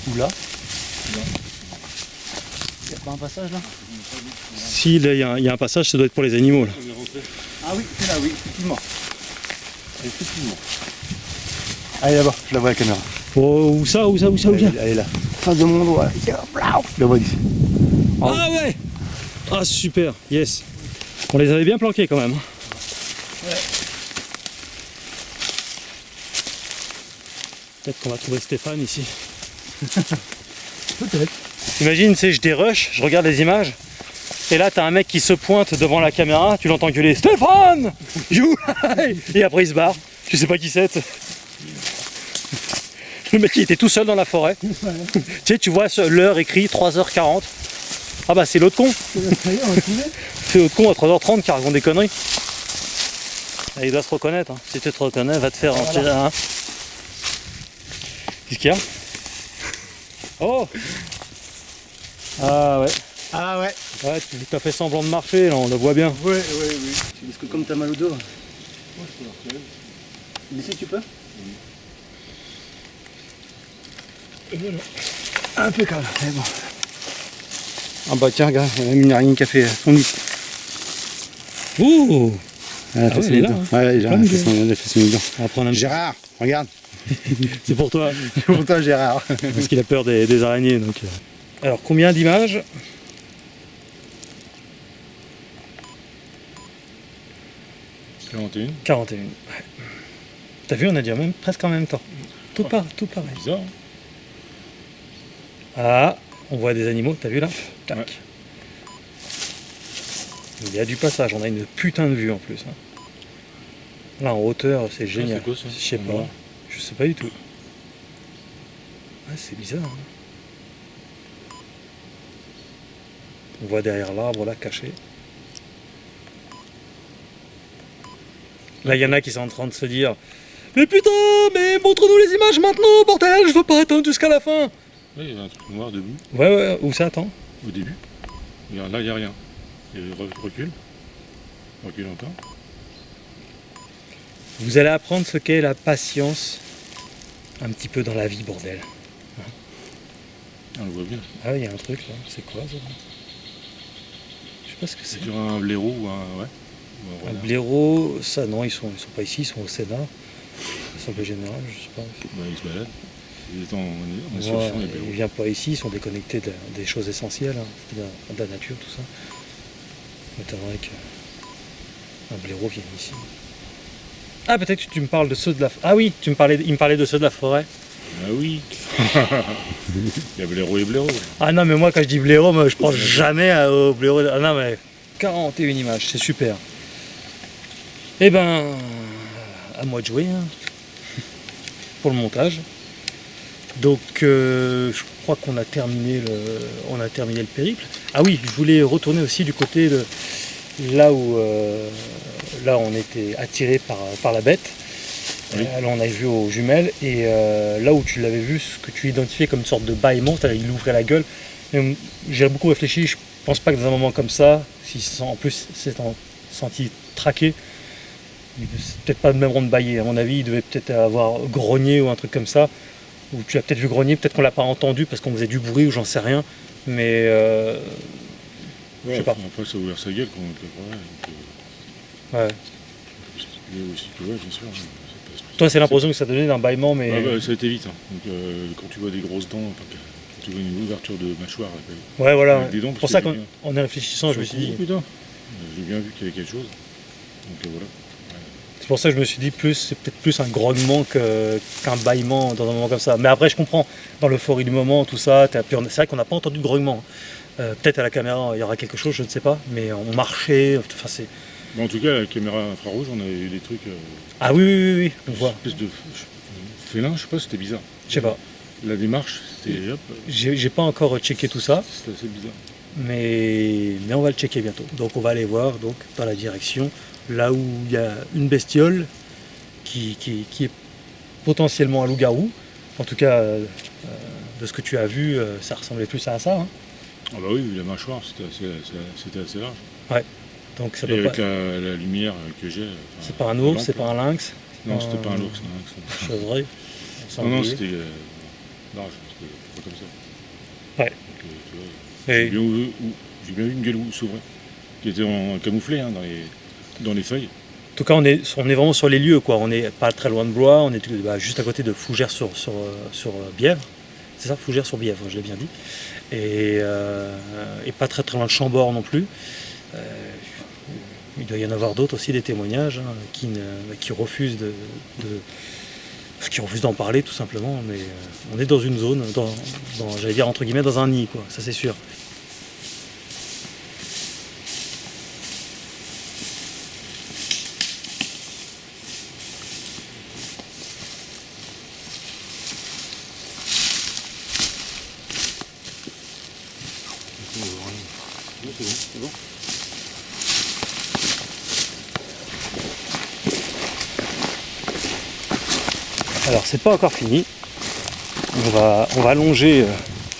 Ou là. Il n'y a pas un passage là? Si, il y a un passage, ça doit être pour les animaux là. Ah oui, c'est là, oui, effectivement. Allez là-bas, je la vois à la caméra. Oh, où ça Elle est là. Face de mon doigt. Je la vois d'ici. Oh. Ah ouais. Ah super, yes. On les avait bien planqués quand même. Ouais. Peut-être qu'on va trouver Stéphane ici. Peut-être. Imagine, tu sais, je dérush, je regarde les images, et là t'as un mec qui se pointe devant la caméra, tu l'entends gueuler Stéphane, et après il se barre. Je sais pas qui c'est. Le mec il était tout seul dans la forêt. Tu sais, tu vois l'heure écrit 3h40. Ah bah c'est l'autre con. C'est l'autre con à 3h30 qui raconte des conneries. Et il doit se reconnaître. Hein. Si tu te reconnais, va te faire en tirer un. Qu'est-ce qu'il y a? Oh! Ah ouais. Ah ouais. Ouais, tu as fait semblant de marcher, là, on le voit bien. Oui. Parce que comme t'as mal au dos. Mais si tu peux. Et voilà. Impeccable. C'est bon. Ah bah tiens, regarde, il y a une rien qui a fait son nid. Ouh! Ah, oui, elle est là, hein. Ouais, il a Comme fait son million. On va prendre un petit... Gérard, regarde. C'est pour toi, C'est pour toi, Gérard. parce qu'il a peur des araignées. Donc. Alors, combien d'images? 41. 41. Ouais. T'as vu, on a dit même presque en même temps. Tout pareil. Bizarre. Hein. Ah, on voit des animaux, t'as vu là? Tac. Ouais. Il y a du passage, on a une putain de vue en plus. Hein. Là en hauteur, c'est génial. c'est quoi, ça? Je sais pas. Ouais. Je sais pas du tout. Ah, c'est bizarre. Hein. On voit derrière l'arbre là, caché. Là, il y en a qui sont en train de se dire: mais putain, mais montre-nous les images maintenant, bordel, je veux pas attendre jusqu'à la fin. Oui, il y a un truc noir debout, Ouais, où ça, attends? au début. Là, il n'y a rien. Il recule. Recule encore. Vous allez apprendre ce qu'est la patience un petit peu dans la vie, bordel. On le voit bien. Ah oui, il y a un truc là, c'est quoi ça? Je sais pas ce que c'est. C'est sur un blaireau ou un... Ouais. Ou un Un renard. blaireau, ça non, ils sont pas ici, ils sont au Sénat. Assemblée générale, je sais pas. Bah, il se balade. Il est en Ouais, excursion, les il blaireaux. vient pas ici, ils sont déconnectés des choses essentielles, hein, c'est-à-dire de la nature, tout ça. Notamment qu'un blaireau vienne ici. Ah, peut-être que tu me parles de ceux de la... Ah oui, il me parlait de ceux de la forêt. Ah oui. Il y a blaireau et blaireau. Ah non, mais moi quand je dis blaireau, moi, je pense jamais au blaireau. Ah non, mais 41 images, c'est super. Eh ben, à moi de jouer hein, pour le montage. Donc, je crois qu'on a terminé le périple. Ah oui, je voulais retourner aussi du côté de là où là on était attiré par la bête. Oui. Là on avait vu aux jumelles et là où tu l'avais vu, ce que tu identifiais comme une sorte de bâillement, il ouvrait la gueule. J'ai beaucoup réfléchi, je pense pas que dans un moment comme ça, en plus c'est senti traqué, il c'est peut-être pas le même rond de bâiller. À mon avis, il devait peut-être avoir grogné ou un truc comme ça. Ou tu l'as peut-être vu grogner, peut-être qu'on l'a pas entendu parce qu'on faisait du bruit ou j'en sais rien. Mais je sais pas. Après, ça a ouvert sa gueule quand on était là. Ouais. Il y a aussi que, ouais, bien sûr. Toi, c'est l'impression que ça donnait d'un bâillement, mais. Ah bah, ça a été vite. Hein. Donc, quand tu vois des grosses dents, quand tu vois une ouverture de mâchoire, Ouais, voilà. avec des dents, C'est pour parce ça que qu'en y réfléchissant, je me suis dit. Putain, j'ai bien vu qu'il y avait quelque chose. Donc voilà. C'est pour ça que je me suis dit c'est peut-être plus un grognement qu'un bâillement dans un moment comme ça. Mais après, je comprends, dans l'euphorie du moment, tout ça, c'est vrai qu'on n'a pas entendu de grognement. Peut-être à la caméra, il y aura quelque chose, je ne sais pas, mais on marchait, enfin c'est... Bon, en tout cas, la caméra infrarouge, on a eu des trucs... Ah oui, on voit. Une espèce de félin, je sais pas, c'était bizarre. Je sais pas. La démarche, c'était... Hop, J'ai pas encore checké tout ça, c'était assez bizarre. mais on va le checker bientôt. Donc on va aller voir donc, dans la direction, là où il y a une bestiole qui est potentiellement un loup-garou. En tout cas, de ce que tu as vu, ça ressemblait plus à ça. Hein. Ah bah oui, la mâchoire, c'était assez large. Ouais. Donc ça Et peut avec pas... la lumière que j'ai... C'est pas un ours, c'est pas un lynx. Non, c'était pas un ours, un lynx. Chevreuil. Non, c'était large, c'était pas comme ça. Ouais. Donc, tu vois, Et- j'ai bien vu une gueule s'ouvrir, qui était camouflée hein, dans les feuilles. En tout cas, on est vraiment sur les lieux, quoi. On n'est pas très loin de Blois, on est juste à côté de Fougères sur Bièvre. C'est ça, Fougères sur Bièvre, je l'ai bien dit. Et pas très très loin de Chambord non plus. Il doit y en avoir d'autres aussi, des témoignages hein, qui refusent qui refusent d'en parler tout simplement. Mais on est dans une zone, j'allais dire entre guillemets, dans un nid, quoi. Ça c'est sûr. C'est bon. Alors c'est pas encore fini. On va longer,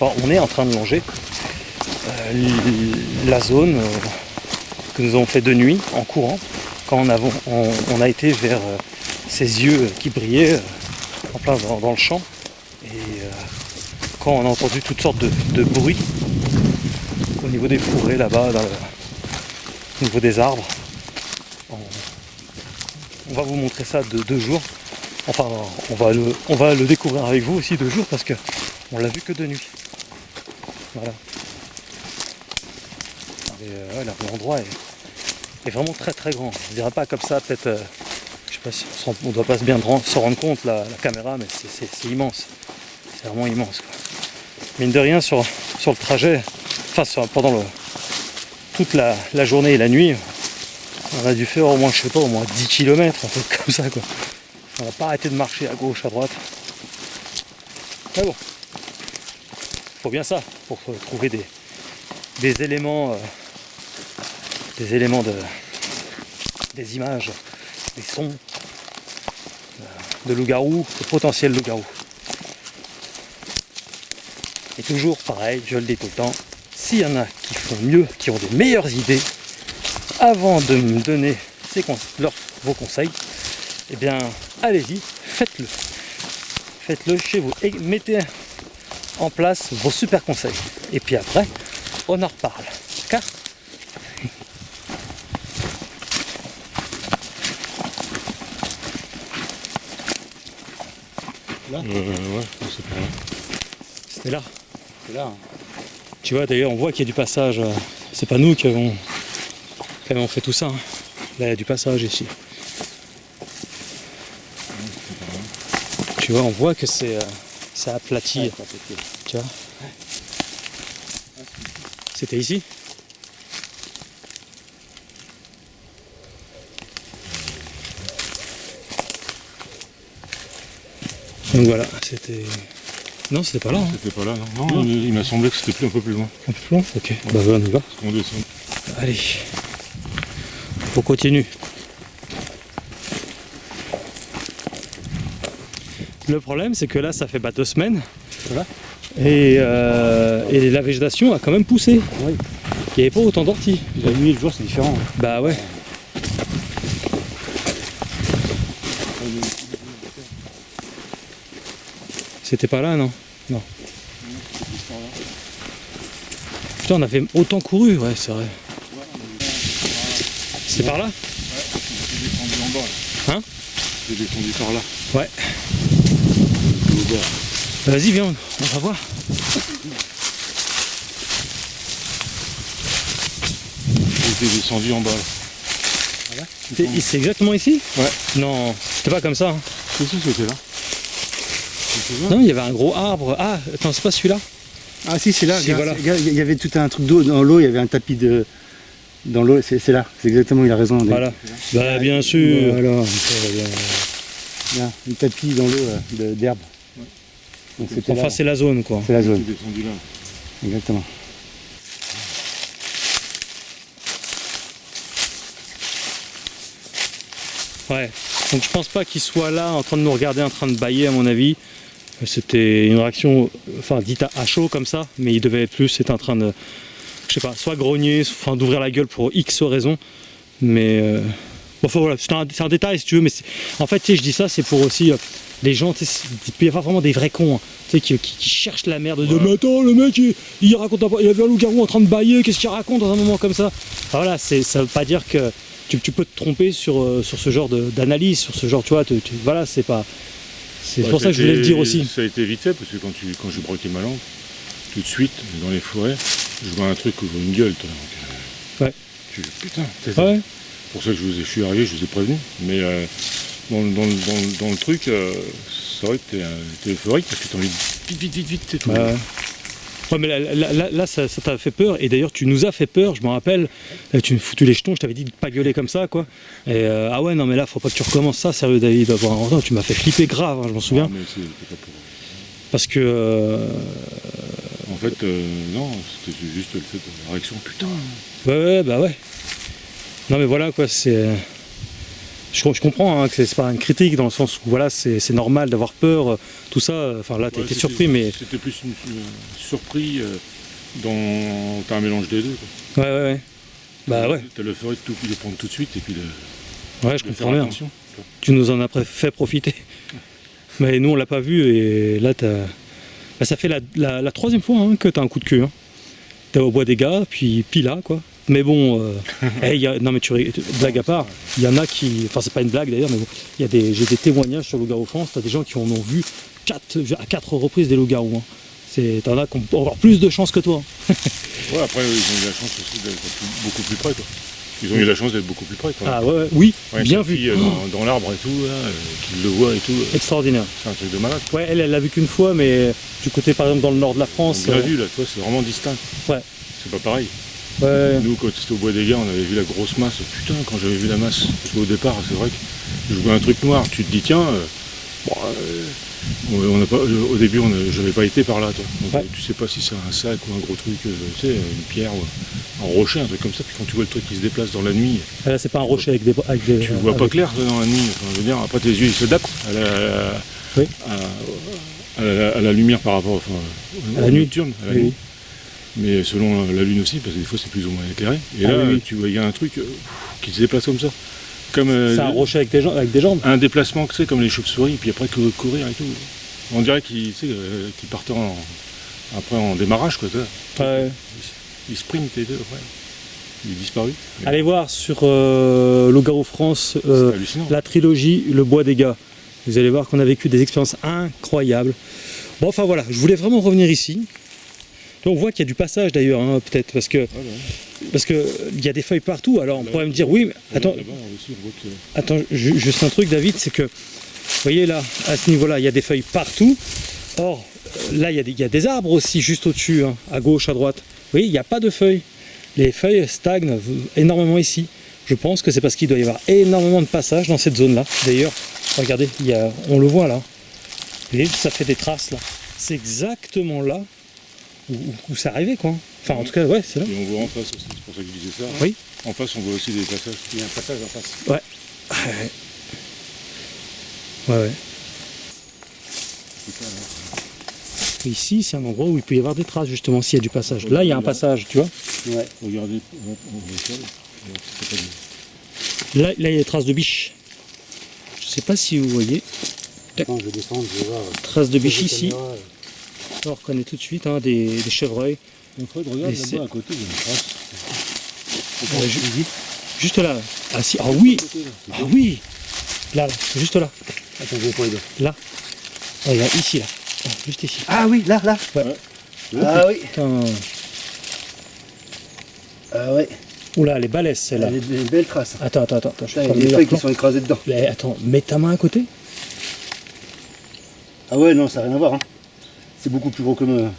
on est en train de longer la zone que nous avons fait de nuit en courant quand on a été vers ces yeux qui brillaient en plein dans le champ et quand on a entendu toutes sortes de bruits au niveau des fourrés là-bas, au niveau des arbres. on va vous montrer ça de 2 jours. Enfin, on va le découvrir avec vous aussi 2 jours parce que on l'a vu que de nuit. Voilà. Et l'endroit est vraiment très très grand. Je dirais pas comme ça, peut-être, je sais pas si on doit pas bien se rendre compte la caméra, mais c'est immense. C'est vraiment immense, quoi. Mine de rien sur le trajet, enfin pendant toute la journée et la nuit, on a dû faire au moins, je sais pas, au moins 10 km, un truc comme ça, quoi. On n'a pas arrêté de marcher à gauche, à droite. Mais bon, faut bien ça pour trouver des éléments, des images, des sons de loup-garou, de potentiels loup-garou. Et toujours pareil, je le dis tout le temps, s'il y en a qui font mieux, qui ont des meilleures idées, avant de me donner vos conseils, eh bien allez-y, faites-le. Faites-le chez vous et mettez en place vos super conseils. Et puis après, on en reparle. D'accord ? Là ouais, c'est pas là. C'était là. C'est là. Hein. Tu vois, d'ailleurs, on voit qu'il y a du passage. C'est pas nous qui avons fait tout ça. Hein. Là, il y a du passage ici. Tu vois, on voit que c'est aplati. Ouais, tu vois. C'était ici. Donc voilà, c'était... Non, c'était pas là. Hein. C'était pas là, non. Non, il m'a semblé que c'était un peu plus loin. Un peu plus loin ? Ok, ouais. Bah on y va. Parce qu'on descend. Allez, on continue. Le problème, c'est que là, ça fait 2 semaines. Voilà. Et la végétation a quand même poussé. Oui. Il n'y avait pas autant d'orties. La nuit et le jour, c'est différent. Bah ouais. C'était pas là, non? Non. Putain, on avait autant couru, ouais, c'est vrai. C'est par là? Ouais, j'ai descendu en bas. Là. Hein? J'ai descendu par là. Ouais. Vas-y, viens, on va voir. J'étais descendu en bas. Là. Voilà. C'est exactement ici? Ouais. Non, c'était pas comme ça. Hein. C'est ça, c'était là. Non, il y avait un gros arbre. Ah, attends, c'est pas celui-là? Ah si, c'est là. Si, voilà. Il y avait tout un truc d'eau dans l'eau, il y avait un tapis dans l'eau, c'est là. C'est exactement, il a raison. Voilà. Bah bien sûr. Voilà. Il y a un tapis dans l'eau d'herbe. Ouais. Enfin, c'est la zone, quoi. C'est la zone. J'étais descendu là. Exactement. Ouais. Donc je pense pas qu'il soit là en train de nous regarder, en train de bâiller à mon avis. C'était une réaction, enfin dite à chaud comme ça, mais il devait être plus, être en train de, je sais pas, soit grogner, enfin d'ouvrir la gueule pour X raisons. Mais enfin voilà, c'est un détail si tu veux, mais en fait tu sais, je dis ça, c'est pour aussi les gens, tu sais, il peut y avoir vraiment des vrais cons, hein, tu sais, qui cherchent la merde, de mais attends, le mec il raconte, il avait un loup-garou en train de bâiller, qu'est-ce qu'il raconte dans un moment comme ça? Enfin, voilà, ça veut pas dire que tu peux te tromper sur ce genre d'analyse, sur ce genre, tu vois, voilà, c'est pas... C'est pour ça que je voulais le dire aussi. Ça a été vite fait, parce que quand j'ai broqué ma lampe, tout de suite, dans les forêts, je vois un truc ouvre une gueule, toi. Donc, ouais. Putain, ouais. Pour ça que je suis arrivé, je vous ai prévenu. Mais dans le truc, c'est vrai que t'es euphorique, parce que t'as envie de vite, c'est tout. Ouais, mais là ça t'a fait peur, et d'ailleurs tu nous as fait peur, je me rappelle, tu m'as foutu les jetons, je t'avais dit de pas gueuler comme ça, quoi. Et ah ouais, non mais là faut pas que tu recommences ça, sérieux David, tu m'as fait flipper grave, hein, je m'en souviens. Mais c'est pas pour... Parce que... En fait, non, c'était juste le fait de la réaction, putain. Ouais, bah ouais. Non mais voilà quoi, c'est... Je comprends hein, que c'est pas une critique dans le sens où voilà, c'est normal d'avoir peur, tout ça, enfin là t'as été surpris mais... C'était plus une surpris dans... T'as un mélange des deux quoi. Ouais. Bah ouais. T'as l'euphorie de prendre tout de suite et puis de... Ouais, je comprends bien. Tu nous en as fait profiter. Mais nous on l'a pas vu et là t'as... Bah, ça fait la 3e fois hein, que t'as un coup de queue. Hein. T'es au bois des gars, puis là quoi. Mais bon, non mais blague à part, il y en a qui, enfin c'est pas une blague d'ailleurs, mais bon, j'ai des témoignages sur Loup-garou France, t'as des gens qui en ont vu à 4 reprises des loups-garous. Hein. T'en as qui ont encore plus de chance que toi. Ouais, après ils ont eu la chance aussi d'être beaucoup plus près, quoi. Ils ont eu la chance d'être beaucoup plus près, quoi. Ah ouais, oui, ouais, bien vu. Dans l'arbre et tout, qu'ils le voient et tout. Extraordinaire. C'est un truc de malade. Ouais, elle l'a vu qu'une fois, mais du côté par exemple dans le nord de la France. On l'a vu là, toi, c'est vraiment distinct. Ouais. C'est pas pareil. Ouais. Nous, quand c'était au Bois des Gars, on avait vu la grosse masse. Putain, quand j'avais vu la masse, parce qu'au départ, c'est vrai que je vois un truc noir, tu te dis, tiens, au début, j'avais pas été par là, toi. Donc, tu sais pas si c'est un sac ou un gros truc, tu sais, une pierre, un rocher, un truc comme ça. Puis quand tu vois le truc qui se déplace dans la nuit. Là, c'est pas un rocher avec des. Tu vois pas clair dans la nuit. Enfin, je veux dire, après tes yeux, ils s'adaptent à la lumière par rapport à la nuit nocturne. Oui. Mais selon la lune aussi, parce que des fois c'est plus ou moins éclairé. Et là, tu vois, il y a un truc qui se déplace comme ça. C'est un rocher avec des jambes. Un déplacement, tu sais, comme les chauves-souris, puis après courir et tout. On dirait qu'ils partent après en démarrage, quoi. Ouais. Ils sprintent et tout, après. Il est disparu. Allez voir sur Loup-garou France la trilogie Le Bois des Gars. Vous allez voir qu'on a vécu des expériences incroyables. Bon, enfin voilà, je voulais vraiment revenir ici. Là, on voit qu'il y a du passage d'ailleurs, hein, peut-être, parce que il y a des feuilles partout. Alors on pourrait me dire, oui, mais attends, juste un truc, David, c'est que, vous voyez là, à ce niveau-là, il y a des feuilles partout. Or, là, il y a des arbres aussi, juste au-dessus, hein, à gauche, à droite. Vous voyez, il n'y a pas de feuilles. Les feuilles stagnent énormément ici. Je pense que c'est parce qu'il doit y avoir énormément de passages dans cette zone-là. D'ailleurs, regardez, on le voit là. Vous voyez, ça fait des traces là. C'est exactement là où ça arrivait, quoi. Enfin, en tout cas, ouais, c'est là. Et on voit en face aussi, c'est pour ça que je disais ça. Oui. En face, on voit aussi des passages. Il y a un passage en face. Ouais. Ouais. Ici, c'est un endroit où il peut y avoir des traces, justement, s'il y a du passage. Là, il y a un passage, tu vois. Ouais. Regardez, là, il y a des traces de biche. Je sais pas si vous voyez. Attends, je vais descendre, je vais voir. Traces de biche ici. On reconnaît tout de suite des chevreuils. Regarde là-bas à côté, il y a une trace. Juste là. Ah si, ah oui. Ah oui. Là, juste là. Attends, je vais pas aider. Là. Ah, il y a ici, là. Ah, juste ici. Ah oui, là. Ouais. Ah oui. Putain. Ah ouais. Oula, elle est balèze celle-là. Il y a des belles traces. Attends. Il y a des feuilles qui sont écrasées dedans. Mais attends, mets ta main à côté. Ah ouais, non, ça n'a rien à voir. Hein. C'est beaucoup plus gros que moi.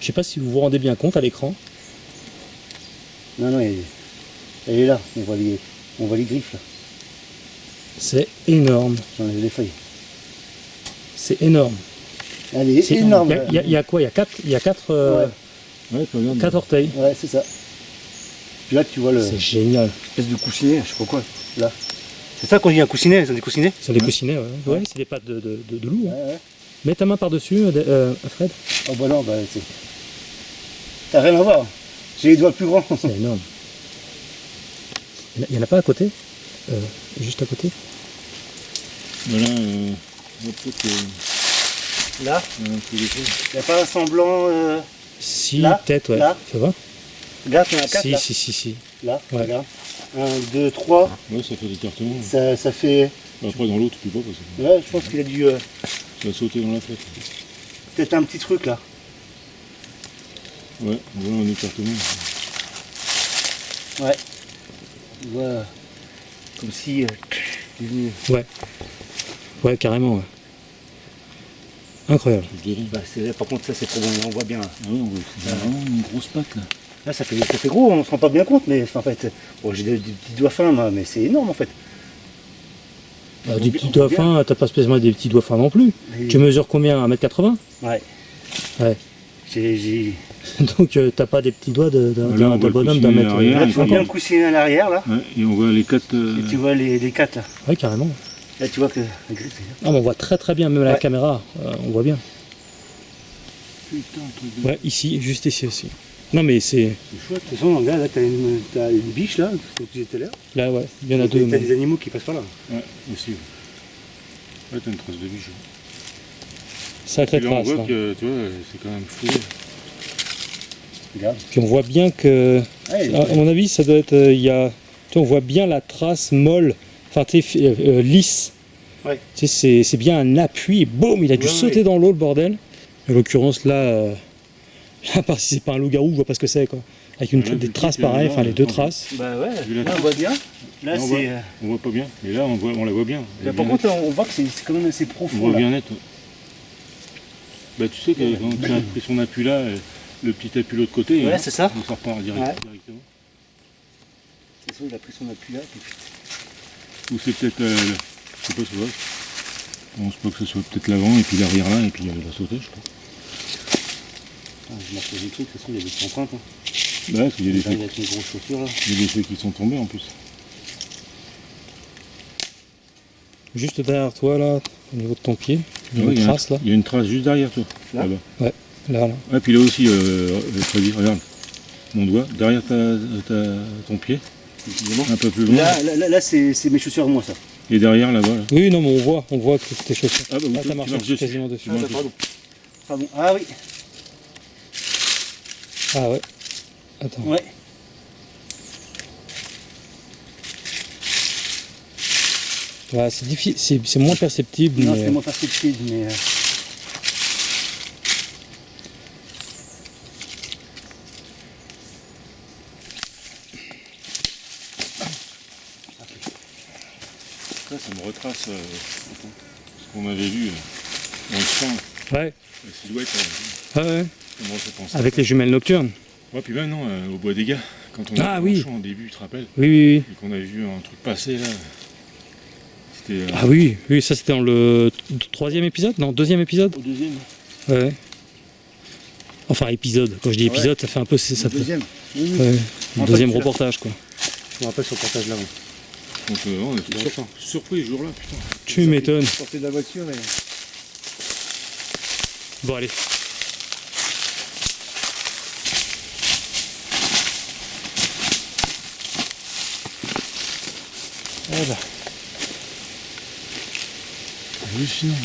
Je sais pas si vous vous rendez bien compte à l'écran. Non, elle est là. On voit les griffes là. C'est énorme. J'enlève les feuilles. C'est énorme. Elle est énorme. Il y a quoi? Il y a 4 orteils. Ouais, c'est ça. Puis là, tu vois le. C'est génial. Espèce de coussinet, je sais pas quoi. Là. C'est ça qu'on dit un coussinet, c'est des coussinets? C'est des coussinets, ouais. Ouais, c'est des pattes de loup. Hein. Ouais. Mets ta main par-dessus, Fred. Oh bah non, c'est. T'as rien à voir. J'ai les doigts plus grands. C'est énorme. Il n'y en a pas à côté? Juste à côté? Voilà, peut-être là. Il n'y a pas un semblant. Si, là, peut-être, ouais. Là. Ça va? Regarde, il y en a 4 là. Si. Là, ouais. Regarde. 1, 2, 3. Ouais, ça fait des cartons. Ça fait. Après, dans l'autre, tu peux pas parce que. Ouais, je pense qu'il a dû. Ça a sauté dans la fête. Peut-être un petit truc là. Ouais, voilà un écartement. Ouais. Voilà. Comme si. Ouais. Ouais, carrément, ouais. Incroyable. Bah, par contre, ça c'est trop bon, on voit bien. Ah ouais, c'est vraiment une grosse patte là. Là, ça fait gros, on se rend pas bien compte, mais en fait, bon, j'ai des petits doigts fins, moi, mais c'est énorme en fait. Des petits doigts fins, t'as pas spécialement des petits doigts fins non plus. Mais... Tu mesures combien? 1m80? Ouais. Donc t'as pas des petits doigts d'un bonhomme d'un mètre. Là, tu vois bien le coussinet à l'arrière là. Ouais, et on voit les 4. Et tu vois les 4 là. Ouais, carrément. Là, tu vois que la griffe est là. Ah, mais on voit très bien, même à la caméra, on voit bien. Putain, truc de... Ouais, ici, juste ici aussi. Non, mais c'est. C'est chouette. De toute façon, là, t'as une biche là, comme tu disais tout à l'heure. Là, ouais, il y en a deux. T'as des animaux qui passent par là. Ouais, aussi. Ouais, t'as une trace de biche. Sacrée trace. On voit que, tu vois, c'est quand même fou. Regarde. Puis on voit bien que À mon avis, ça doit être. On voit bien la trace molle, enfin, lisse. Ouais. C'est bien un appui, et boum, il a dû sauter dans l'eau, le bordel. En l'occurrence, là, à part si c'est pas un loup-garou, je vois pas ce que c'est, quoi. Avec des traces pareilles, enfin, les deux traces. Bah ouais, là on voit bien. Là, on voit pas bien, mais là on la voit bien. Bah, par contre, on voit que c'est quand même assez profond. On voit bien net. Bah, tu sais que quand tu as pris son appui là, le petit appui de l'autre côté, c'est ça. On s'en repart directement. C'est ça, il a pris son appui là. Ou c'est peut-être, je sais pas ce que c'est. Je pense pas que ce soit peut-être l'avant et puis l'arrière là et puis il va sauter, je sais pas. Je marque des trucs, de toute façon il y a des empreintes. Bah il y a des feux. Avec mes grosses chaussures là. Il y a des feux qui sont tombés en plus. Juste derrière toi, là, au niveau de ton pied, il y a une trace, là. Il y a une trace juste derrière toi, là-bas. Ouais, là. Ah, puis là aussi, Freddy, regarde, mon doigt, derrière ton pied, un peu plus loin. Là c'est mes chaussures à moi, ça. Et derrière, là-bas. Là. Oui, non, mais on voit que tes chaussures. Ah, bah, t'as marché quasiment dessus. Pardon. Ah oui. Ah ouais. Attends. Ouais. Ouais, c'est difficile, c'est moins perceptible. Non, mais... c'est moins perceptible, mais. Ça me retrace ce qu'on avait vu dans le champ. Ouais. La silhouette. Ouais. Ça me refait penser. Avec les jumelles nocturnes. Ouais, puis maintenant, au Bois des Gars, quand on a vu le champ au début, tu te rappelles? Oui. Et qu'on avait vu un truc passer là. C'était. Ah oui, ça c'était dans le 3e épisode? Non, 2e épisode? Au 2e. Ouais. Enfin, épisode. Quand je dis épisode, ça fait un peu. Ça le 2e. Oui. Ouais. Le 2e reportage, quoi. Je me rappelle ce reportage là. Donc, on était surpris ce jour-là, putain. Tu m'étonnes. Sortez de la voiture et. Bon, allez. Voilà. Hallucinant.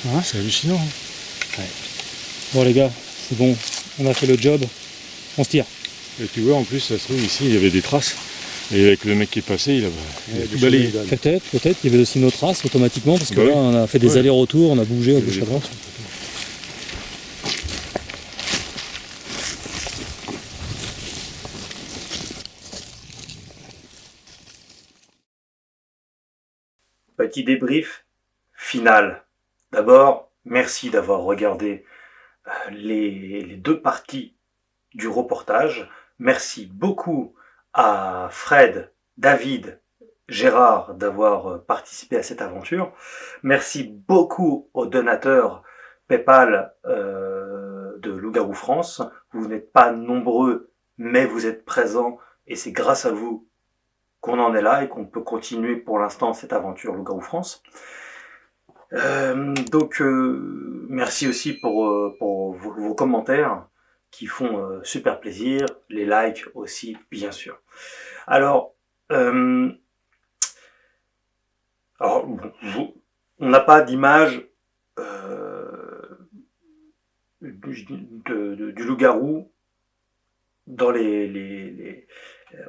Hein, c'est hallucinant. Ouais. Bon les gars, c'est bon, on a fait le job, on se tire. Et tu vois, en plus, ça se trouve, ici, il y avait des traces. Et avec le mec qui est passé, il a tout balayé. Peut-être, il y avait aussi nos traces automatiquement, parce que là, on a fait des allers-retours, on a bougé à gauche à droite. Petit débrief final. D'abord, merci d'avoir regardé les deux parties du reportage. Merci beaucoup à Fred, David, Gérard d'avoir participé à cette aventure. Merci beaucoup aux donateurs PayPal de Loup-Garou France. Vous n'êtes pas nombreux, mais vous êtes présents et c'est grâce à vous qu'on en est là et qu'on peut continuer pour l'instant cette aventure Loup-Garou France. Merci aussi pour vos commentaires qui font super plaisir, les likes aussi bien sûr. Alors on n'a pas d'image du loup-garou dans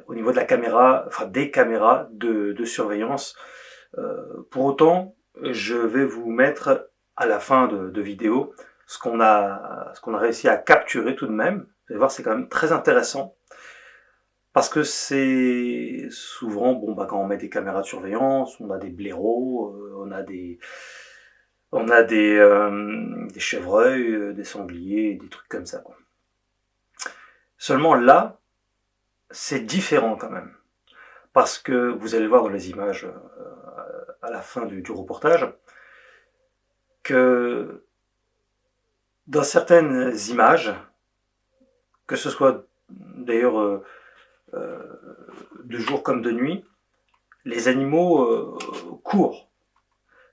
au niveau de la caméra, enfin des caméras de surveillance. Pour autant, je vais vous mettre à la fin de vidéo ce qu'on a réussi à capturer tout de même. Vous allez voir, c'est quand même très intéressant parce que c'est souvent quand on met des caméras de surveillance, on a des blaireaux, on a des chevreuils, des sangliers, des trucs comme ça, quoi. Seulement là, c'est différent quand même. Parce que vous allez voir dans les images à la fin du reportage que dans certaines images, que ce soit d'ailleurs de jour comme de nuit, les animaux courent.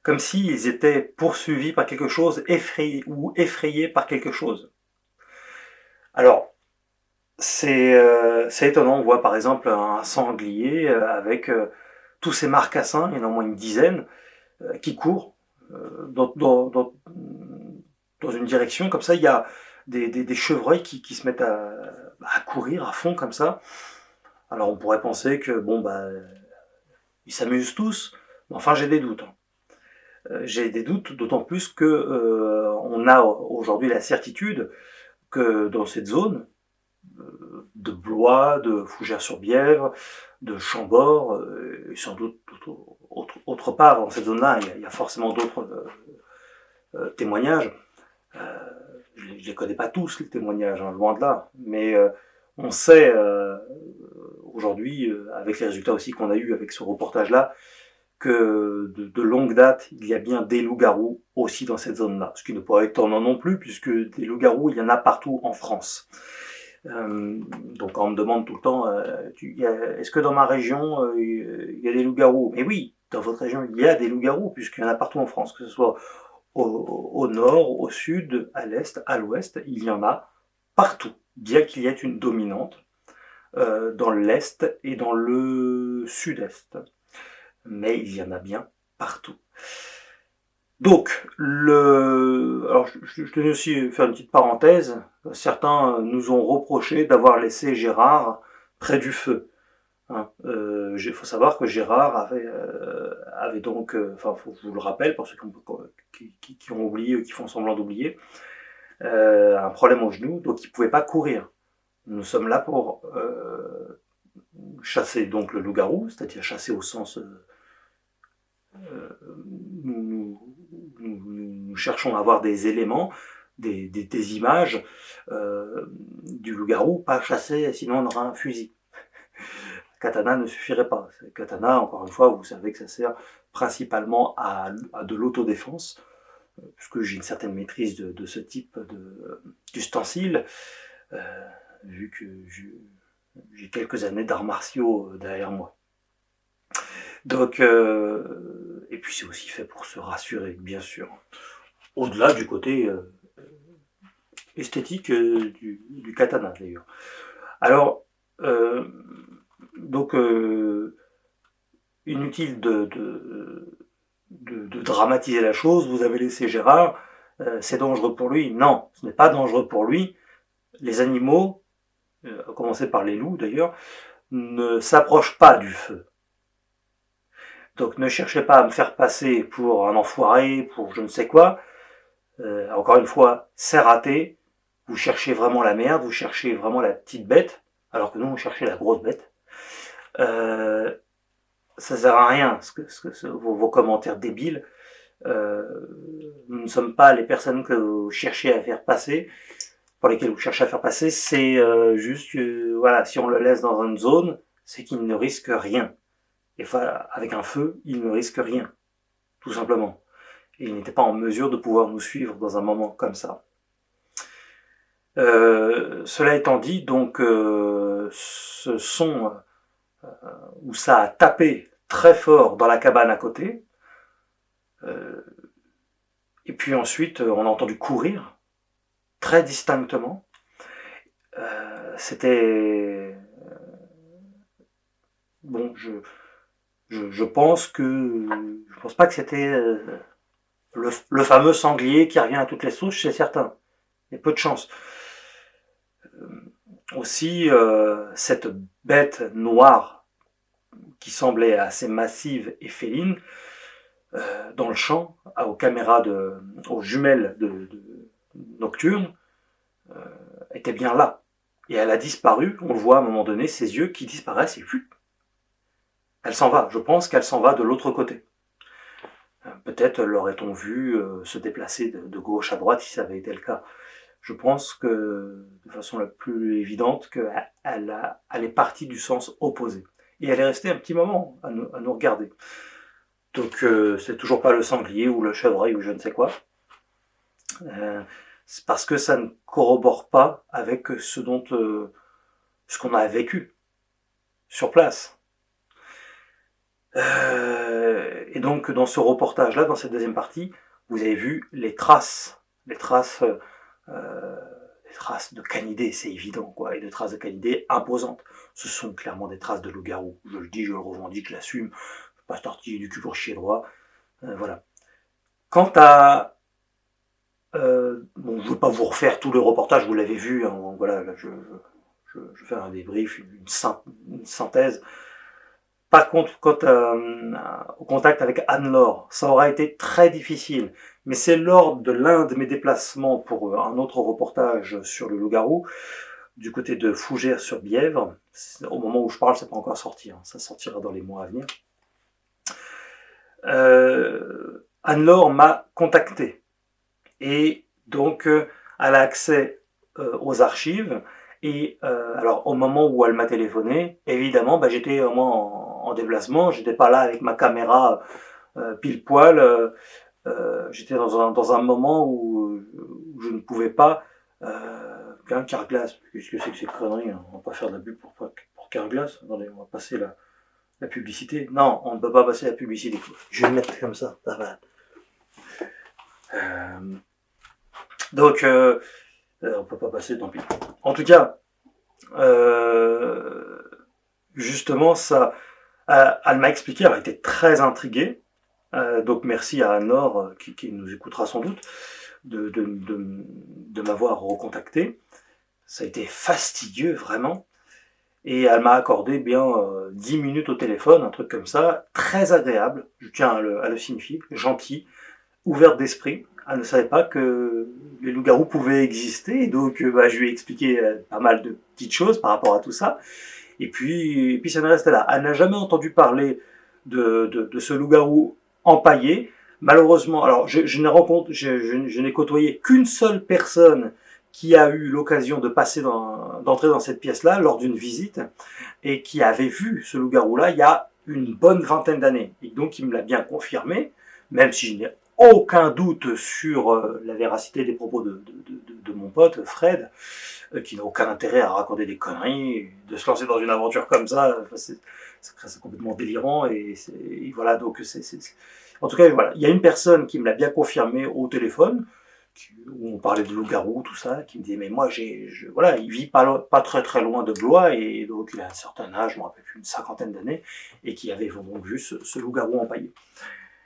Comme s'ils étaient poursuivis par quelque chose, effrayés par quelque chose. Alors, c'est étonnant, on voit par exemple un sanglier avec tous ses marcassins, il y en a au moins une dizaine, qui courent dans une direction, comme ça il y a des chevreuils qui se mettent à courir à fond comme ça. Alors on pourrait penser que ils s'amusent tous, mais enfin j'ai des doutes. J'ai des doutes, d'autant plus que on a aujourd'hui la certitude que dans cette zone de Blois, de Fougères-sur-Bièvre, de Chambord, et sans doute autre part dans cette zone-là, il y a forcément d'autres témoignages. Je ne les connais pas tous, les témoignages, hein, loin de là, mais on sait aujourd'hui, avec les résultats aussi qu'on a eu avec ce reportage-là, que de longue date, il y a bien des loups-garous aussi dans cette zone-là. Ce qui ne pourrait être étonnant non plus, puisque des loups-garous, il y en a partout en France. Donc quand on me demande tout le temps, est-ce que dans ma région, il y a des loups-garous? Mais oui, dans votre région, il y a des loups-garous, puisqu'il y en a partout en France, que ce soit au nord, au sud, à l'est, à l'ouest, il y en a partout, bien qu'il y ait une dominante dans l'est et dans le sud-est. Mais il y en a bien partout. Donc, alors je tenais aussi faire une petite parenthèse. Certains nous ont reproché d'avoir laissé Gérard près du feu. Il faut savoir que Gérard avait donc, je vous le rappelle pour ceux qui ont oublié, qui font semblant d'oublier, un problème au genou, donc il ne pouvait pas courir. Nous sommes là pour chasser donc le loup-garou, c'est-à-dire chasser au sens nous cherchons à avoir des éléments, des images du loup-garou, pas chasser, sinon on aura un fusil. Katana ne suffirait pas. Katana, encore une fois, vous savez que ça sert principalement à de l'autodéfense, puisque j'ai une certaine maîtrise de ce type d'ustensile, vu que j'ai quelques années d'arts martiaux derrière moi. Donc, et puis c'est aussi fait pour se rassurer, bien sûr. Au-delà du côté esthétique du katana, d'ailleurs. Alors, donc, inutile de dramatiser la chose, vous avez laissé Gérard, c'est dangereux pour lui. Non, ce n'est pas dangereux pour lui. Les animaux, à commencer par les loups d'ailleurs, ne s'approchent pas du feu. Donc ne cherchez pas à me faire passer pour un enfoiré, pour je ne sais quoi. Encore une fois, c'est raté. Vous cherchez vraiment la merde, vous cherchez vraiment la petite bête, alors que nous on cherchait la grosse bête. Ça sert à rien, vos commentaires débiles. Nous ne sommes pas les personnes que vous cherchez à faire passer, pour lesquelles vous cherchez à faire passer. C'est juste que, voilà, si on le laisse dans une zone, c'est qu'il ne risque rien. Et avec un feu, il ne risque rien, tout simplement. Et il n'était pas en mesure de pouvoir nous suivre dans un moment comme ça. Cela étant dit, donc, ce son où ça a tapé très fort dans la cabane à côté, et puis ensuite on a entendu courir très distinctement. C'était bon, je pense pas que c'était le fameux sanglier qui revient à toutes les sauces, c'est certain. Il y a peu de chance. Aussi, cette bête noire qui semblait assez massive et féline, dans le champ, aux jumelles nocturnes, était bien là. Et elle a disparu, on le voit à un moment donné, ses yeux qui disparaissent et elle s'en va. Je pense qu'elle s'en va de l'autre côté. Peut-être l'aurait-on vu se déplacer de gauche à droite si ça avait été le cas. Je pense que, de façon la plus évidente, qu'elle est partie du sens opposé. Et elle est restée un petit moment à nous regarder. Donc c'est toujours pas le sanglier ou le chevreuil ou je ne sais quoi. C'est parce que ça ne corrobore pas avec ce qu'on a vécu sur place. Et donc dans ce reportage-là, dans cette deuxième partie, vous avez vu les traces de canidés, c'est évident, quoi, et de traces de canidés imposantes. Ce sont clairement des traces de loup-garou. Je le dis, je le revendique, je l'assume. Pas se tortiller du cul pour chier droit. Voilà. Quant à je ne veux pas vous refaire tout le reportage, vous l'avez vu, hein, voilà, je je fais un débrief, une synthèse. Par contre, au contact avec Anne-Laure, ça aura été très difficile. Mais c'est lors de l'un de mes déplacements pour un autre reportage sur le loup-garou, du côté de Fougères-sur-Bièvre. Au moment où je parle, c'est pas encore sorti, hein, ça sortira dans les mois à venir. Anne-Laure m'a contacté. Et donc, elle a accès aux archives. Et alors, au moment où elle m'a téléphoné, évidemment, j'étais moi en déplacement, j'étais pas là avec ma caméra pile poil. J'étais dans un moment où je ne pouvais pas. Carglass, qu'est-ce que c'est que ces conneries, hein, on va pas faire de la pub pour Carglass. Attendez, on va passer la publicité. Non, on ne peut pas passer la publicité. Je vais le mettre comme ça. Donc, on peut pas passer, tant pis. En tout cas, justement, ça, elle m'a expliqué, elle a été très intriguée. Donc, merci à Anne-Laure, qui nous écoutera sans doute, de m'avoir recontacté. Ça a été fastidieux, vraiment. Et elle m'a accordé bien 10 minutes au téléphone, un truc comme ça, très agréable, je tiens à le signifier, gentil, ouverte d'esprit. Elle ne savait pas que les loups-garous pouvaient exister, et donc je lui ai expliqué pas mal de petites choses par rapport à tout ça. Et puis ça en est resté là. Elle n'a jamais entendu parler de ce loup-garou empaillé. Malheureusement, alors je n'ai côtoyé qu'une seule personne qui a eu l'occasion de d'entrer dans cette pièce-là lors d'une visite et qui avait vu ce loup-garou-là il y a une bonne vingtaine d'années. Et donc il me l'a bien confirmé, même si je n'ai aucun doute sur la véracité des propos de mon pote Fred, qui n'a aucun intérêt à raconter des conneries, de se lancer dans une aventure comme ça, c'est complètement délirant et voilà, donc en tout cas voilà, il y a une personne qui me l'a bien confirmé au téléphone, où on parlait de loup-garou, tout ça, qui me disait mais moi voilà, il vit pas très très loin de Blois et donc il a un certain âge, je me rappelle plus, une cinquantaine d'années, et qui avait donc vu ce loup-garou empaillé.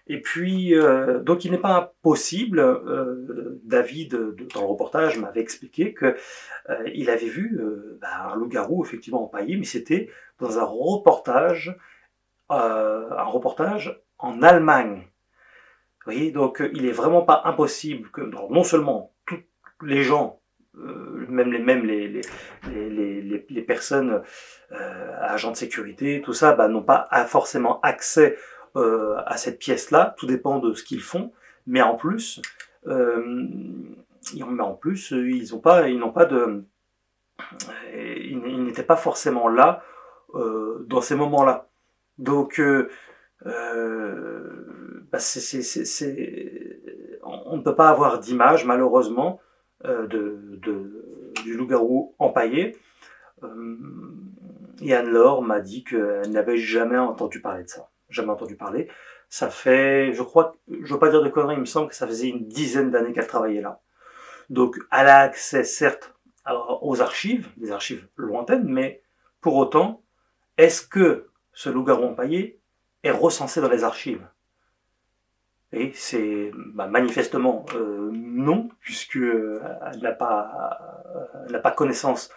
Et puis, donc il n'est pas impossible, David, dans le reportage, m'avait expliqué que il avait vu un loup-garou effectivement empaillé, mais c'était dans un reportage en Allemagne. Vous voyez, donc il est vraiment pas impossible que non seulement tous les gens, même les personnes agents de sécurité, tout ça, n'ont pas forcément accès à cette pièce-là, tout dépend de ce qu'ils font, mais en plus, ils n'étaient pas forcément là dans ces moments-là. Donc, on ne peut pas avoir d'image, malheureusement, du loup-garou empaillé. Et Anne-Laure m'a dit qu'elle n'avait jamais entendu parler de ça. Jamais entendu parler. Ça fait, je veux pas dire de conneries, il me semble que ça faisait une dizaine d'années qu'elle travaillait là. Donc, elle a accès, certes, aux archives, des archives lointaines, mais pour autant, est-ce que ce loup-garou empaillé est recensé dans les archives? Et c'est manifestement non, puisque elle n'a pas connaissance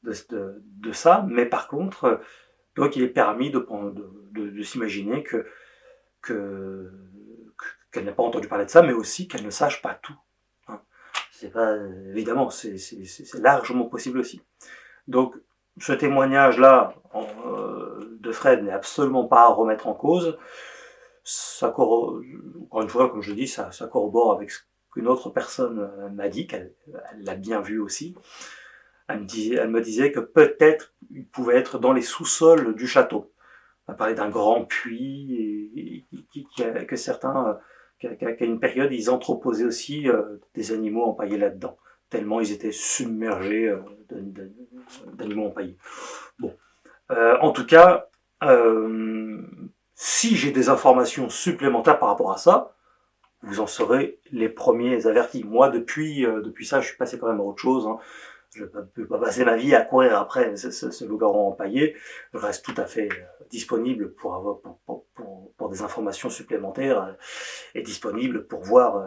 de ça, mais par contre, donc il est permis de s'imaginer qu'elle n'a pas entendu parler de ça, mais aussi qu'elle ne sache pas tout. Hein. C'est pas, évidemment, c'est largement possible aussi. Donc, ce témoignage-là de Fred n'est absolument pas à remettre en cause. Encore une fois, comme je dis, ça corrobore avec ce qu'une autre personne m'a dit, qu'elle l'a bien vu aussi. Elle me disait que peut-être il pouvait être dans les sous-sols du château. On a parlé d'un grand puits que certains, qu'à une période, ils entreposaient aussi des animaux empaillés là-dedans, tellement ils étaient submergés d'animaux empaillés. Bon, en tout cas, si j'ai des informations supplémentaires par rapport à ça, vous en serez les premiers avertis. Moi, depuis ça, je suis passé quand même à autre chose. Hein. Je ne peux pas passer ma vie à courir après ce loup-garou empaillé. Je reste tout à fait disponible pour des informations supplémentaires et disponible pour voir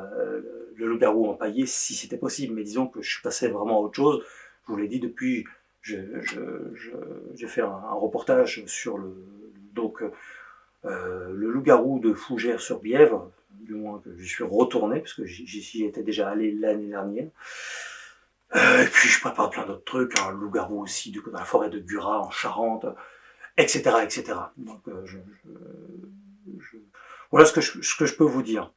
le loup-garou empaillé si c'était possible. Mais disons que je suis passé vraiment à autre chose. Je vous l'ai dit, depuis j'ai fait un reportage sur le loup-garou de Fougères-sur-Bièvre, du moins que j'y suis retourné, parce que j'y étais déjà allé l'année dernière. Et puis je prépare plein d'autres trucs, un loup-garou aussi dans la forêt de Guras, en Charente, etc. etc. Donc voilà ce que je peux vous dire.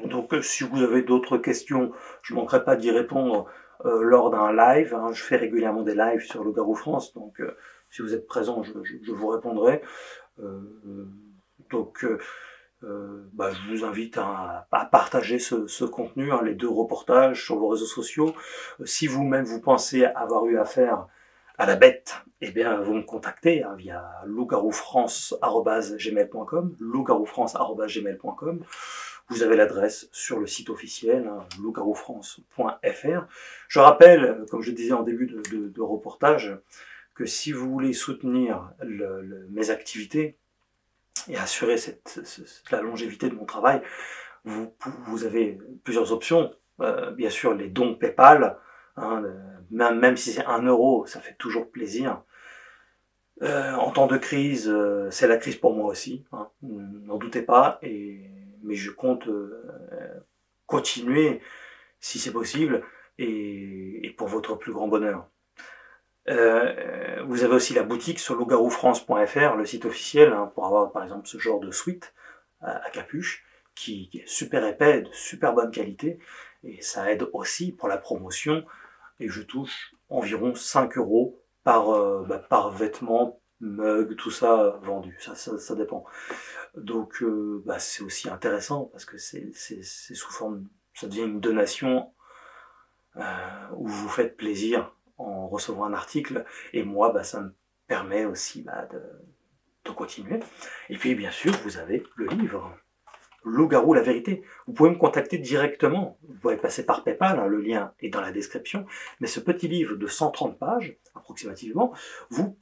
Donc si vous avez d'autres questions, je ne manquerai pas d'y répondre lors d'un live. Hein. Je fais régulièrement des lives sur Loup-garou France, donc si vous êtes présent, je vous répondrai. Je vous invite à partager ce contenu, hein, les 2 reportages sur vos réseaux sociaux. Si vous-même vous pensez avoir eu affaire à la bête, eh bien vous me contactez hein, via loup-garoufrance@gmail.com, loup-garoufrance@gmail.com. Vous avez l'adresse sur le site officiel, hein, loup-garoufrance.fr. Je rappelle, comme je disais en début de reportage, que si vous voulez soutenir mes activités et assurer la longévité de mon travail, vous avez plusieurs options. Bien sûr, les dons PayPal, hein, même si c'est 1 euro, ça fait toujours plaisir. En temps de crise, c'est la crise pour moi aussi, hein, n'en doutez pas, mais je compte continuer si c'est possible et pour votre plus grand bonheur. Vous avez aussi la boutique sur loup-garoufrance.fr, le site officiel, hein, pour avoir par exemple ce genre de sweat à capuche qui est super épais, de super bonne qualité, et ça aide aussi pour la promotion, et je touche environ 5 € par vêtement, mug, tout ça vendu, ça dépend. Donc c'est aussi intéressant parce que c'est sous forme, ça devient une donation où vous faites plaisir en recevant un article, et moi ça me permet aussi de continuer. Et puis bien sûr vous avez le livre Loup-garou la vérité. Vous pouvez me contacter directement, vous pouvez passer par PayPal, hein, le lien est dans la description, mais ce petit livre de 130 pages approximativement vous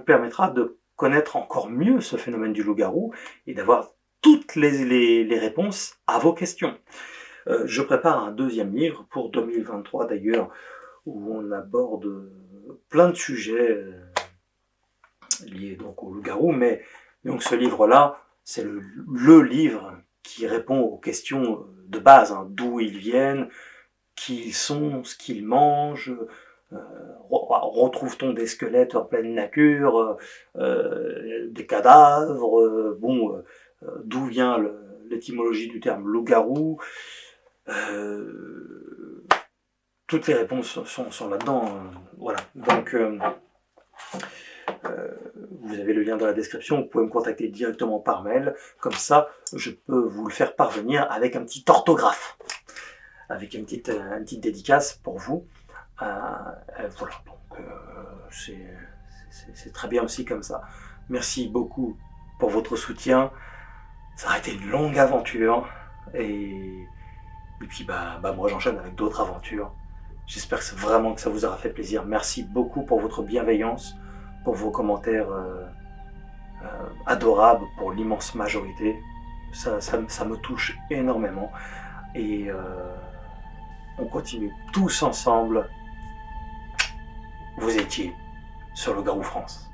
permettra de connaître encore mieux ce phénomène du loup-garou et d'avoir toutes les réponses à vos questions. Je prépare un 2e livre pour 2023 d'ailleurs, où on aborde plein de sujets liés donc au loup-garou, mais donc ce livre-là, c'est le livre qui répond aux questions de base, hein, d'où ils viennent, qui ils sont, ce qu'ils mangent, retrouve-t-on des squelettes en pleine nature, des cadavres, d'où vient l'étymologie du terme loup-garou, toutes les réponses sont là-dedans, voilà. Donc vous avez le lien dans la description, vous pouvez me contacter directement par mail, comme ça je peux vous le faire parvenir avec un petit orthographe, avec une petite dédicace pour vous. Voilà, donc c'est très bien aussi comme ça. Merci beaucoup pour votre soutien, ça a été une longue aventure, et puis moi j'enchaîne avec d'autres aventures. J'espère vraiment que ça vous aura fait plaisir. Merci beaucoup pour votre bienveillance, pour vos commentaires adorables, pour l'immense majorité. Ça me touche énormément. Et on continue tous ensemble. Vous étiez sur Loup-garou France.